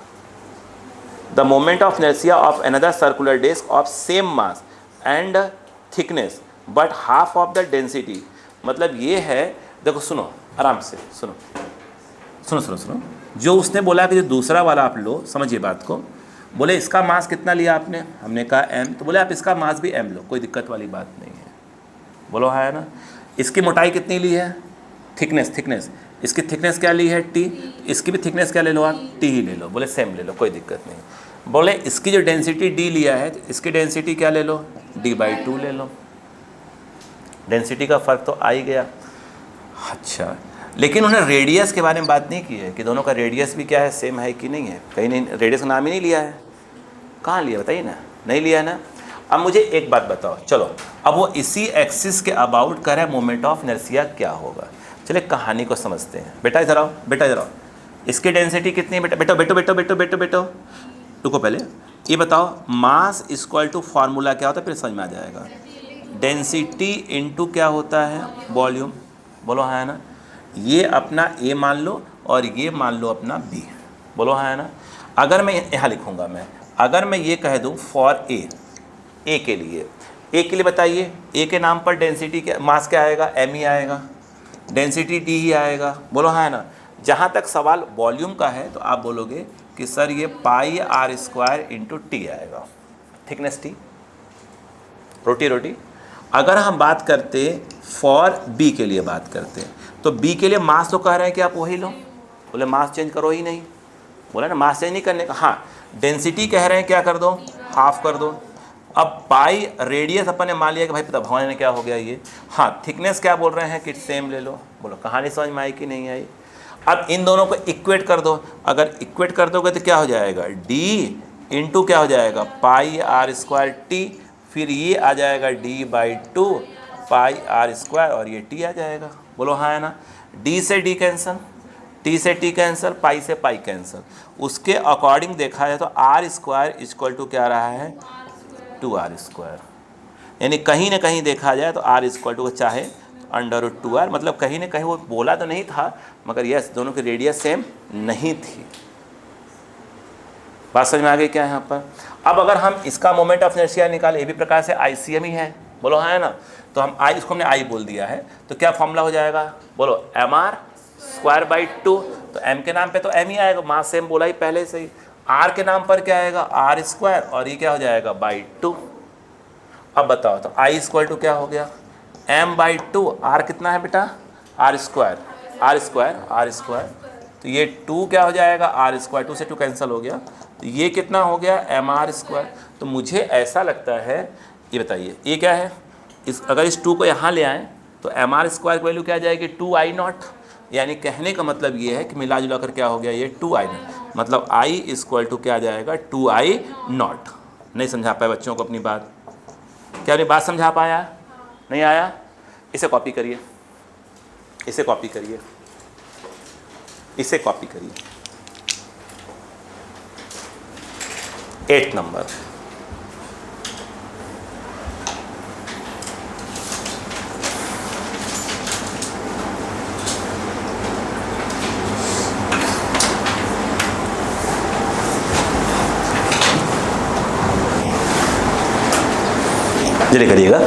The moment of inertia of another circular disc of same mass and thickness but half of the density, मतलब ये है, देखो सुनो आराम से, सुनो, जो उसने बोला कि जो दूसरा वाला आप लो, समझिए बात को, बोले इसका मास कितना लिया आपने? हमने कहा M, तो बोले आप इसका मास भी M लो, कोई दिक्कत वाली बात नहीं है। बोलो हाँ है ना। इसकी मोटाई कितनी ली है? थिकनेस, इसकी थिकनेस क्या ली है? T, इसकी भी थिकनेस क्या ले लो आप? T ही ले लो, बोले सेम ले लो, कोई दिक्कत नहीं। बोले इसकी जो डेंसिटी D लिया है तो इसकी डेंसिटी क्या ले लो? D/2 ले लो। डेंसिटी का फ़र्क तो आ ही गया। अच्छा, लेकिन उन्होंने रेडियस के बारे में बात नहीं की है कि दोनों का रेडियस भी क्या है? सेम है कि नहीं है? कहीं नहीं, रेडियस का नाम ही नहीं लिया है। कहाँ लिया बताइए ना, नहीं लिया है ना। अब मुझे एक बात बताओ, चलो अब वो इसी एक्सिस के अबाउट कर है, मोमेंट ऑफ इनर्शिया क्या होगा? चलिए कहानी को समझते हैं। बेटा इधर आओ, इसकी डेंसिटी कितनी है? बेटो रुको, पहले ये बताओ, मास इक्वल टू फार्मूला क्या होता है, फिर समझ में आ जाएगा। डेंसिटी इनटू क्या होता है? वॉल्यूम। बोलो हाँ है ना। ये अपना A मान लो और ये मान लो अपना B। बोलो हाँ है ना। अगर मैं यहाँ लिखूँगा, अगर मैं ये कह दूँ फॉर A के लिए बताइए, A के नाम पर डेंसिटी क्या, मास क्या आएगा? M ही आएगा, डेंसिटी D ही आएगा। बोलो हाँ है ना। जहाँ तक सवाल वॉल्यूम का है तो आप बोलोगे कि सर ये πr² इंटू T आएगा, थिकनेस T, रोटी। अगर हम बात करते फॉर B के लिए बात करते तो B के लिए मास तो कह रहे हैं कि आप वही लो, बोले मास चेंज करो ही नहीं, बोला ना मास चेंज नहीं करने का। हाँ, डेंसिटी कह रहे हैं क्या कर दो? हाफ कर दो। अब पाई रेडियस अपन ने मान लिया कि भाई पता भगवान ने क्या हो गया ये। हाँ थिकनेस क्या बोल रहे हैं कि सेम ले लो। बोलो कहानी समझ में आई कि नहीं आई। अब इन दोनों को इक्वेट कर दो। अगर इक्वेट कर दोगे तो क्या हो जाएगा, d इंटू क्या हो जाएगा, पाई आर स्क्वायर टी, फिर ये आ जाएगा d/2 पाई आर स्क्वायर और ये t आ जाएगा। बोलो हाँ है ना। d से d कैंसल, t से t कैंसल, पाई से पाई कैंसल। उसके अकॉर्डिंग देखा जाए तो आर स्क्वायर इक्वल टू क्या रहा है, 2r²। यानी कहीं ना कहीं देखा जाए तो r इक्वल टू चाहे √2r, मतलब कहीं ना कहीं वो बोला तो नहीं था मगर यस दोनों की रेडियस सेम नहीं थी। बात समझ में आ गई क्या यहाँ पर। अब अगर हम इसका मोमेंट ऑफ इनर्शिया निकालें, ये भी प्रकार से ICM ही है। बोलो हाँ है ना। तो हम आई, इसको हमने आई बोल दिया है तो क्या फॉर्मूला हो जाएगा, बोलो mr²/2। तो m के नाम पे तो m ही आएगा, मास सेम बोला ही पहले से ही। r के नाम पर क्या आएगा r² और ये क्या हो जाएगा /2। अब बताओ तो I इक्वल टू क्या हो गया m/2, r कितना है बेटा r²। तो ये 2 क्या हो जाएगा r², 2 से 2 कैंसिल हो गया। तो ये कितना हो गया mr²। तो मुझे ऐसा लगता है, ये बताइए ये क्या है, अगर इस 2 को यहाँ ले आएँ तो mr² की वैल्यू क्या आ जाएगी 2I0। यानी कहने का मतलब ये है कि मिला जुला कर क्या हो गया ये 2I0, मतलब I इक्वल टू क्या आ जाएगा 2I0। नहीं समझा पाए बच्चों को अपनी बात, क्या अपनी बात समझा पाया, नहीं आया। इसे कॉपी करिए, इसे कॉपी करिए, इसे कॉपी करिए। 8 नंबर, जल्दी करिएगा।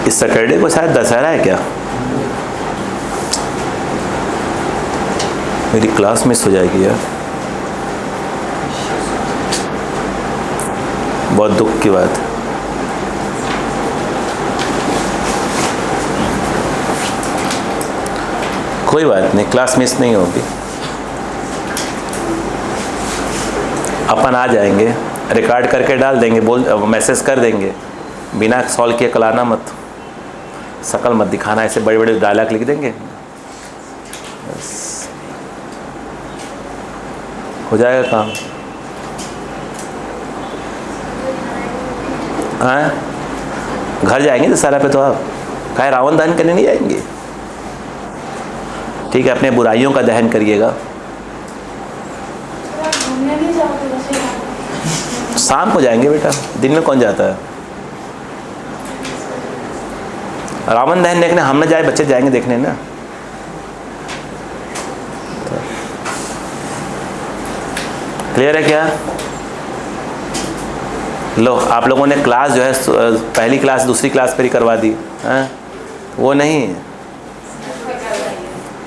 इस सैटरडे को शायद दशहरा है क्या, मेरी क्लास मिस हो जाएगी यार, बहुत दुख की बात है। कोई बात नहीं, क्लास मिस नहीं होगी, अपन आ जाएंगे, रिकॉर्ड करके डाल देंगे, मैसेज कर देंगे, बिना सॉल्व किए कल आना मत, शकल मत दिखाना, ऐसे बड़े बड़े डायलॉग लिख देंगे, बस हो जाएगा काम। हाँ घर जाएंगे दशहरा पे तो आप कहे रावण दहन करने नहीं जाएंगे, ठीक है अपने बुराइयों का दहन करिएगा। शाम को जाएंगे बेटा, दिन में कौन जाता है। रावण दहन देखने हम ना जाए, बच्चे जाएंगे देखने ना। क्लियर है क्या। लो आप लोगों ने क्लास जो है पहली क्लास दूसरी क्लास पर ही करवा दी है, वो नहीं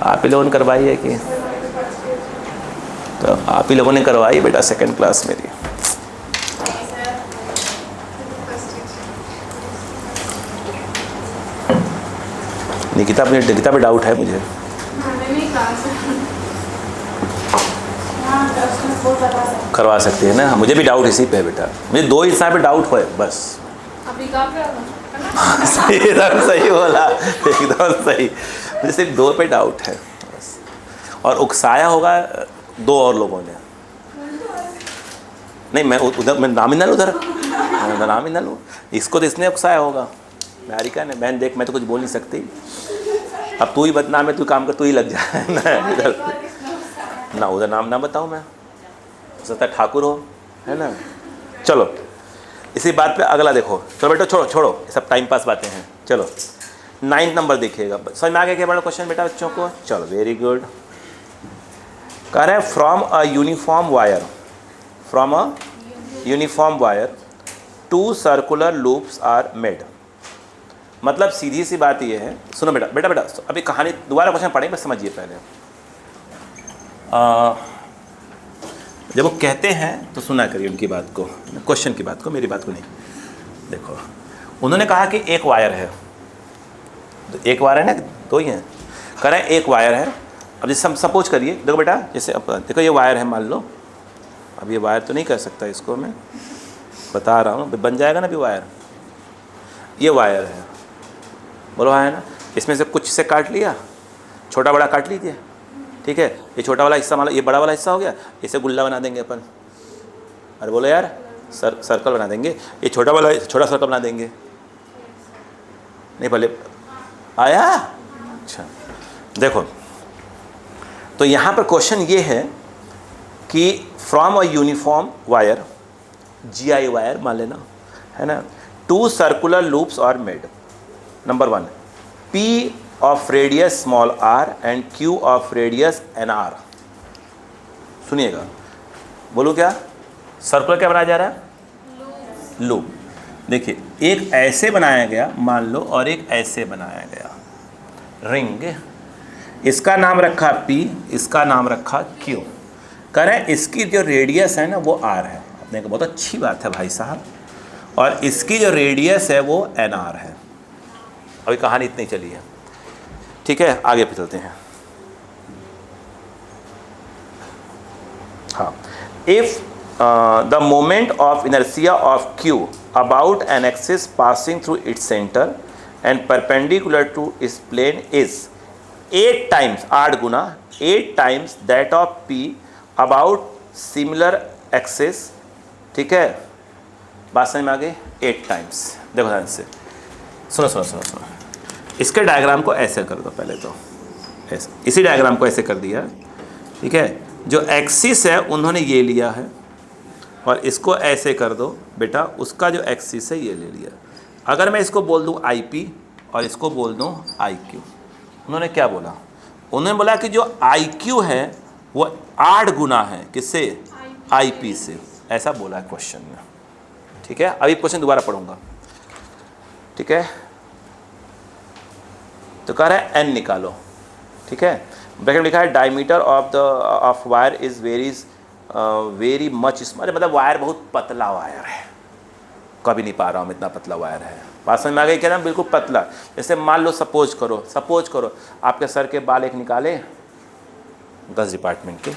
आप ही लोगों ने करवाई है कि, तो आप ही लोगों ने करवाई बेटा सेकंड क्लास मेरी। निकिता पे डाउट है मुझे, करवा सकती है ना, मुझे भी डाउट इसी पे है बेटा, मुझे 2 हिस्सा पे डाउट हो बस। एकदम सही बोला, एकदम सही, मुझे सिर्फ 2 पे डाउट है बस, और उकसाया होगा 2 और लोगों ने। नहीं मैं उधर मैं नाम ही ना लूँ, उधर नाम ही ना लूँ, इसको तो इसने उकसाया होगा, मैरिका ने। बहन देख मैं तो कुछ बोल नहीं सकती, अब तू ही बदनाम है, तू काम कर, तू ही लग जाए ना इधर ना, उधर नाम ना बताऊँ मैं, हो सकता है ठाकुर हो, है ना। चलो इसी बात पे अगला देखो, चलो बेटा छोड़ो छोड़ो, सब टाइम पास बातें हैं। चलो 9 नंबर देखिएगा, समझ में आ गया क्या बड़ा क्वेश्चन बेटा बच्चों को? चलो वेरी गुड। कह रहे हैं from a uniform wire, from a uniform wire 2 circular loops are made. मतलब सीधी सी बात ये है, सुनो बेटा बेटा बेटा अभी कहानी दोबारा क्वेश्चन पढ़ेंगे, बस समझिए पहले। जब वो कहते हैं तो सुना करिए उनकी बात को, क्वेश्चन की बात को, मेरी बात को नहीं। देखो उन्होंने कहा कि एक वायर है, तो एक वायर है ना, दो ही हैं। कह रहे हैं एक वायर है। अब जैसे हम सपोज करिए, देखो बेटा जैसे देखो ये वायर है मान लो, अब ये वायर तो नहीं कर सकता इसको, मैं बता रहा हूँ, बन जाएगा ना अभी वायर। ये वायर है, बोलो है ना, इसमें से कुछ से काट लिया, छोटा बड़ा काट लीजिए, ठीक है। ये छोटा वाला हिस्सा मान लो, ये बड़ा वाला हिस्सा हो गया, इसे गुल्ला बना देंगे अपन। अरे बोलो यार, सर्कल बना देंगे, ये छोटा वाला छोटा सर्कल बना देंगे। नहीं पहले आया? अच्छा देखो, तो यहाँ पर क्वेश्चन ये है कि from a uniform wire, GI wire मान लेना, है ना, 2 circular loops are made. Number 1, P of radius small r and Q of radius nr। सुनिएगा, बोलो क्या सर्कुलर क्या बनाया जा रहा है? लूप। देखिए एक ऐसे बनाया गया मान लो, और एक ऐसे बनाया गया, रिंग। इसका नाम रखा P, इसका नाम रखा Q। कह रहे हैं इसकी जो रेडियस है ना वो r है, अपने को बहुत अच्छी बात है भाई साहब, और इसकी जो रेडियस है वो nr है। अभी कहानी इतनी चली है, ठीक है, आगे पे चलते हैं। हाँ, if the moment of inertia of Q about an axis passing through its centre and perpendicular to its plane is 8 times, 8 गुना 8 times that of P about similar axis, ठीक है, बात समझ में आ गई? 8 टाइम्स। देखो ध्यान से सुनो सुनो सुनो सुनो, इसके डायग्राम को ऐसे कर दो पहले, तो ऐसे, इसी डायग्राम को ऐसे कर दिया, ठीक है। जो एक्सिस है उन्होंने ये लिया है, और इसको ऐसे कर दो बेटा, उसका जो एक्सिस है ये ले लिया। अगर मैं इसको बोल दूं IP और इसको बोल दूं IQ, उन्होंने क्या बोला? उन्होंने बोला कि जो IQ है वो 8 गुना है किससे? IP से, ऐसा बोला है क्वेश्चन में, ठीक है। अभी क्वेश्चन दोबारा पढ़ूंगा, ठीक है। तो कह रहा है n निकालो, ठीक है। ब्रैकेट में लिखा है diameter of wire is very much small, मतलब वायर बहुत पतला वायर है, कभी नहीं पा रहा हूँ इतना पतला वायर है। बात समझ में आ गई क्या ना? बिल्कुल पतला। जैसे मान लो सपोज करो आपके सर के बाल एक निकाले 10 डिपार्टमेंट के,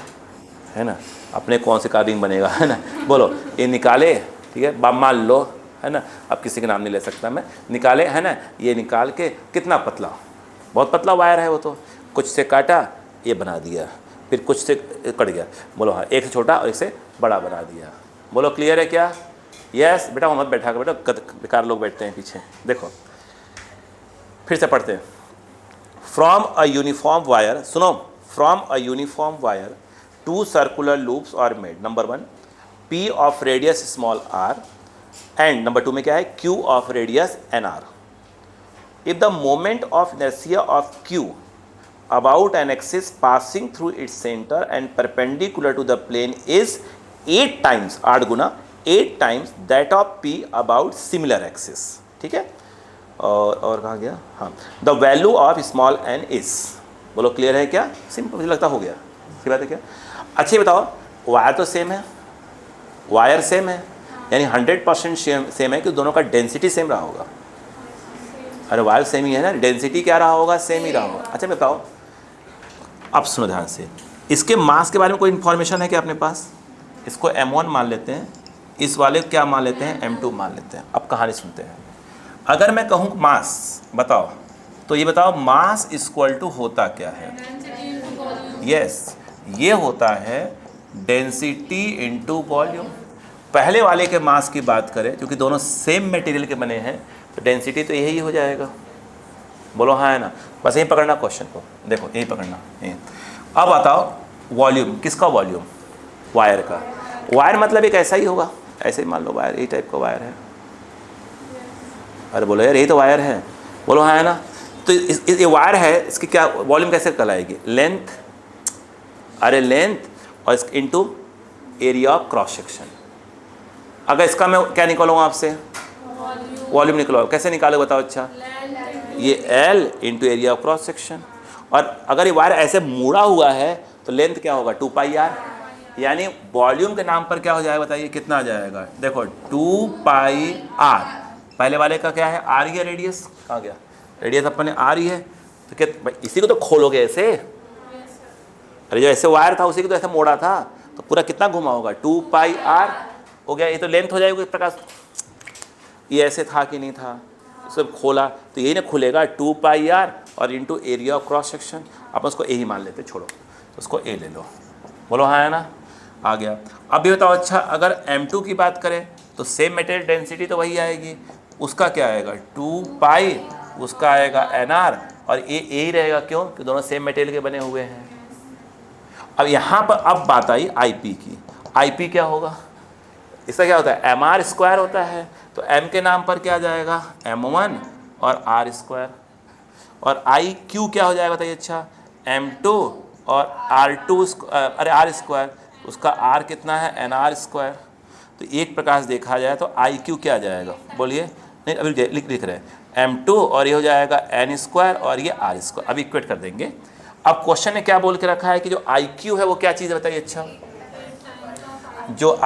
है ना, अपने कौन से कार्डिंग बनेगा, है ना, बोलो, ये निकाले, ठीक है, मान लो, है ना, अब किसी के नाम नहीं ले सकता मैं, निकाले, है ना, ये निकाल के कितना पतला, बहुत पतला वायर है वो, तो कुछ से काटा ये बना दिया, फिर कुछ से कट गया, बोलो हाँ, एक से छोटा और एक से बड़ा बना दिया। बोलो क्लियर है क्या? यस बेटा, मत बैठा कर बेटा, बेकार लोग बैठते हैं पीछे। देखो फिर से पढ़ते हैं। फ्रॉम अ यूनिफॉर्म वायर, सुनो, from a uniform wire 2 circular loops are made. Number 1, P of radius small r and number 2 में क्या है? Q of radius nr। If the moment of inertia of Q about an axis passing through its center and perpendicular to the plane is 8 times, 8 गुना 8 times that of P about similar axis, ठीक है। और कहाँ गया? हाँ, the value of small n is, बोलो clear है क्या? सिंपल, मुझे लगता हो गया, सही बात है क्या? अच्छा बताओ, वायर तो सेम है, वायर सेम है, यानी 100% सेम है कि दोनों का डेंसिटी सेम रहा होगा। अरे वायर सेम ही है ना, डेंसिटी क्या रहा होगा? सेम ही रहा होगा। अच्छा बताओ, अब सुनो ध्यान से, इसके मास के बारे में कोई इन्फॉर्मेशन है क्या अपने पास? इसको M1 मान लेते हैं, इस वाले क्या मान लेते हैं? M2 मान लेते हैं। अब कहानी सुनते हैं। अगर मैं कहूँ मास बताओ, तो ये बताओ मास इक्वल टू होता क्या है? यस, ये होता है डेंसिटी इनटू वॉल्यूम। पहले वाले के मास की बात करें, क्योंकि दोनों सेम मटेरियल के बने हैं, तो डेंसिटी तो यही हो जाएगा। बोलो हाँ है ना? बस यही पकड़ना क्वेश्चन को, देखो यही पकड़ना यही। अब बताओ वॉल्यूम, किसका वॉल्यूम? वायर का। वायर मतलब एक ऐसा ही होगा, ऐसे ही मान लो वायर, यही टाइप का वायर है। अरे बोलो यार यही तो वायर है, बोलो हाँ है ना? तो ये वायर है, इसकी क्या वॉल्यूम कैसे कहलाएगी? लेंथ, अरे लेंथ और इसके into area of cross section. अगर इसका मैं क्या निकालूंगा आपसे? वॉल्यूम निकालो। कैसे निकालो बताओ? अच्छा, ये L into area of cross section. और अगर ये वायर ऐसे मुड़ा हुआ है तो लेंथ क्या होगा? 2πr। यानी वॉल्यूम के नाम पर क्या हो जाएगा बताइए, कितना आ जाएगा? देखो 2πr, पहले वाले का क्या है? r ही है, रेडियस कहाँ गया? रेडियस अपने r ही है। तो क्या भाई इसी को तो खोलोगे ऐसे? अरे जो ऐसे वायर था उसी को तो ऐसे मोड़ा था, तो पूरा कितना घुमा होगा? 2πr हो गया। ये तो लेंथ हो जाएगी प्रकाश। ये ऐसे था कि नहीं था? सब खोला तो यही ना खुलेगा, 2πr और into area of cross section. आप उसको ए ही मान लेते, छोड़ो तो उसको ए ले लो। बोलो हाँ है ना? आ गया। अब भी बताओ, अच्छा अगर M2 की बात करें तो सेम मटेरियल डेंसिटी तो वही आएगी, उसका क्या आएगा? 2π, उसका आएगा nr, और ए ही रहेगा। क्यों? कि दोनों सेम मटेरियल के बने हुए हैं। अब यहाँ पर अब बात आई IP की। IP क्या होगा? इसका क्या होता है? mr² होता है। तो m के नाम पर क्या आ जाएगा? m1 और r²। और IQ क्या हो जाएगा बताइए? अच्छा, m2 और r2, अरे r², उसका r कितना है? nr²। तो एक प्रकार से देखा जाए तो IQ क्या आ जाएगा? बोलिए। नहीं अभी लिख रहे हैं m2 और ये हो जाएगा n² और ये r²। अभी इक्वेट कर देंगे। अब क्वेश्चन ने क्या बोल के रखा है कि जो IQ है वो क्या चीज़ है बताइए? अच्छा, जो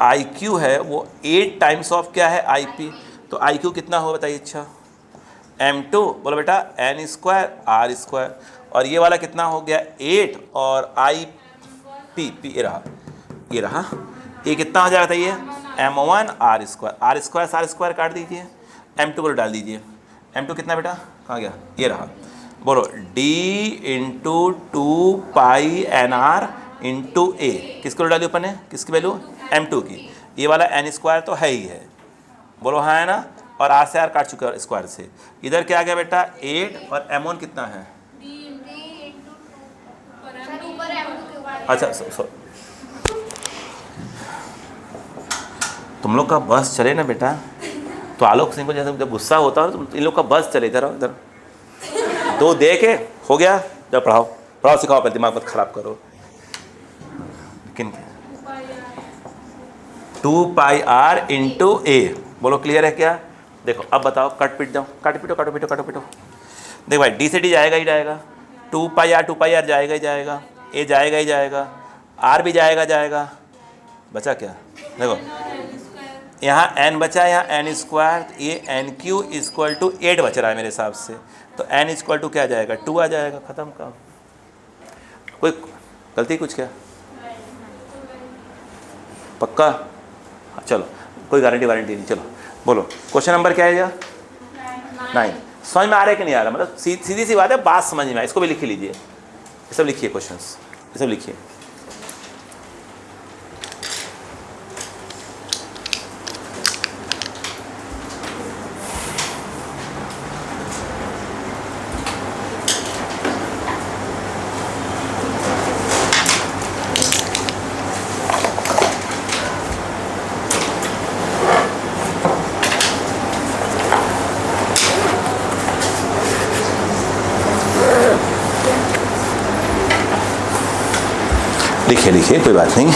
IQ है वो 8 टाइम्स ऑफ क्या है? IP। तो IQ कितना हो बताइए? अच्छा, m2 बोलो बेटा n² r², और ये वाला कितना हो गया? 8 और IP, ये रहा, ये कितना हो जाएगा बताइए? m1 r² काट दीजिए, m2 को डाल दीजिए। m2 कितना बेटा? कहाँ गया? ये रहा। बोलो d into 2πnr into a, किसको डाली अपन ने? किसकी वैल्यू? m2 की। ये वाला n² तो है ही है, बोलो हाँ है ना? और r से r काट चुके हैं स्क्वायर से। इधर क्या आ गया बेटा? 8 और m1 कितना है? अच्छा तुम लोग का बस चले ना बेटा, तो आलोक सिंह को जैसे जब गुस्सा होता है तो इन लोग का बस चले। इधर इधर दो दे के हो गया। जब पढ़ाओ सिखाओ, पर दिमाग मत खराब करो। लेकिन 2πr इंटू a, बोलो क्लियर है क्या? देखो अब बताओ, कट पिट जाओ, कट पिटो। देखो भाई d से d जाएगा ही जाएगा, 2πr जाएगा ही जाएगा, a जाएगा ही जाएगा, r भी जाएगा। बचा क्या? देखो यहाँ n बचा, यहाँ n², ये nq इक्वल टू 8 बच रहा है मेरे हिसाब से। तो n इक्वल टू क्या जाएगा? 2 आ जाएगा। ख़त्म काम। कोई गलती कुछ क्या? पक्का? हाँ चलो, कोई गारंटी वारंटी नहीं। चलो बोलो क्वेश्चन नंबर क्या है? या 9। समझ में आ रहा है कि नहीं आ रहा? मतलब सीधी सी बात है, बात समझ में आए। इसको भी लिख लीजिए, ये सब लिखिए क्वेश्चंस, ये सब लिखिए। लिखिए कोई बात नहीं।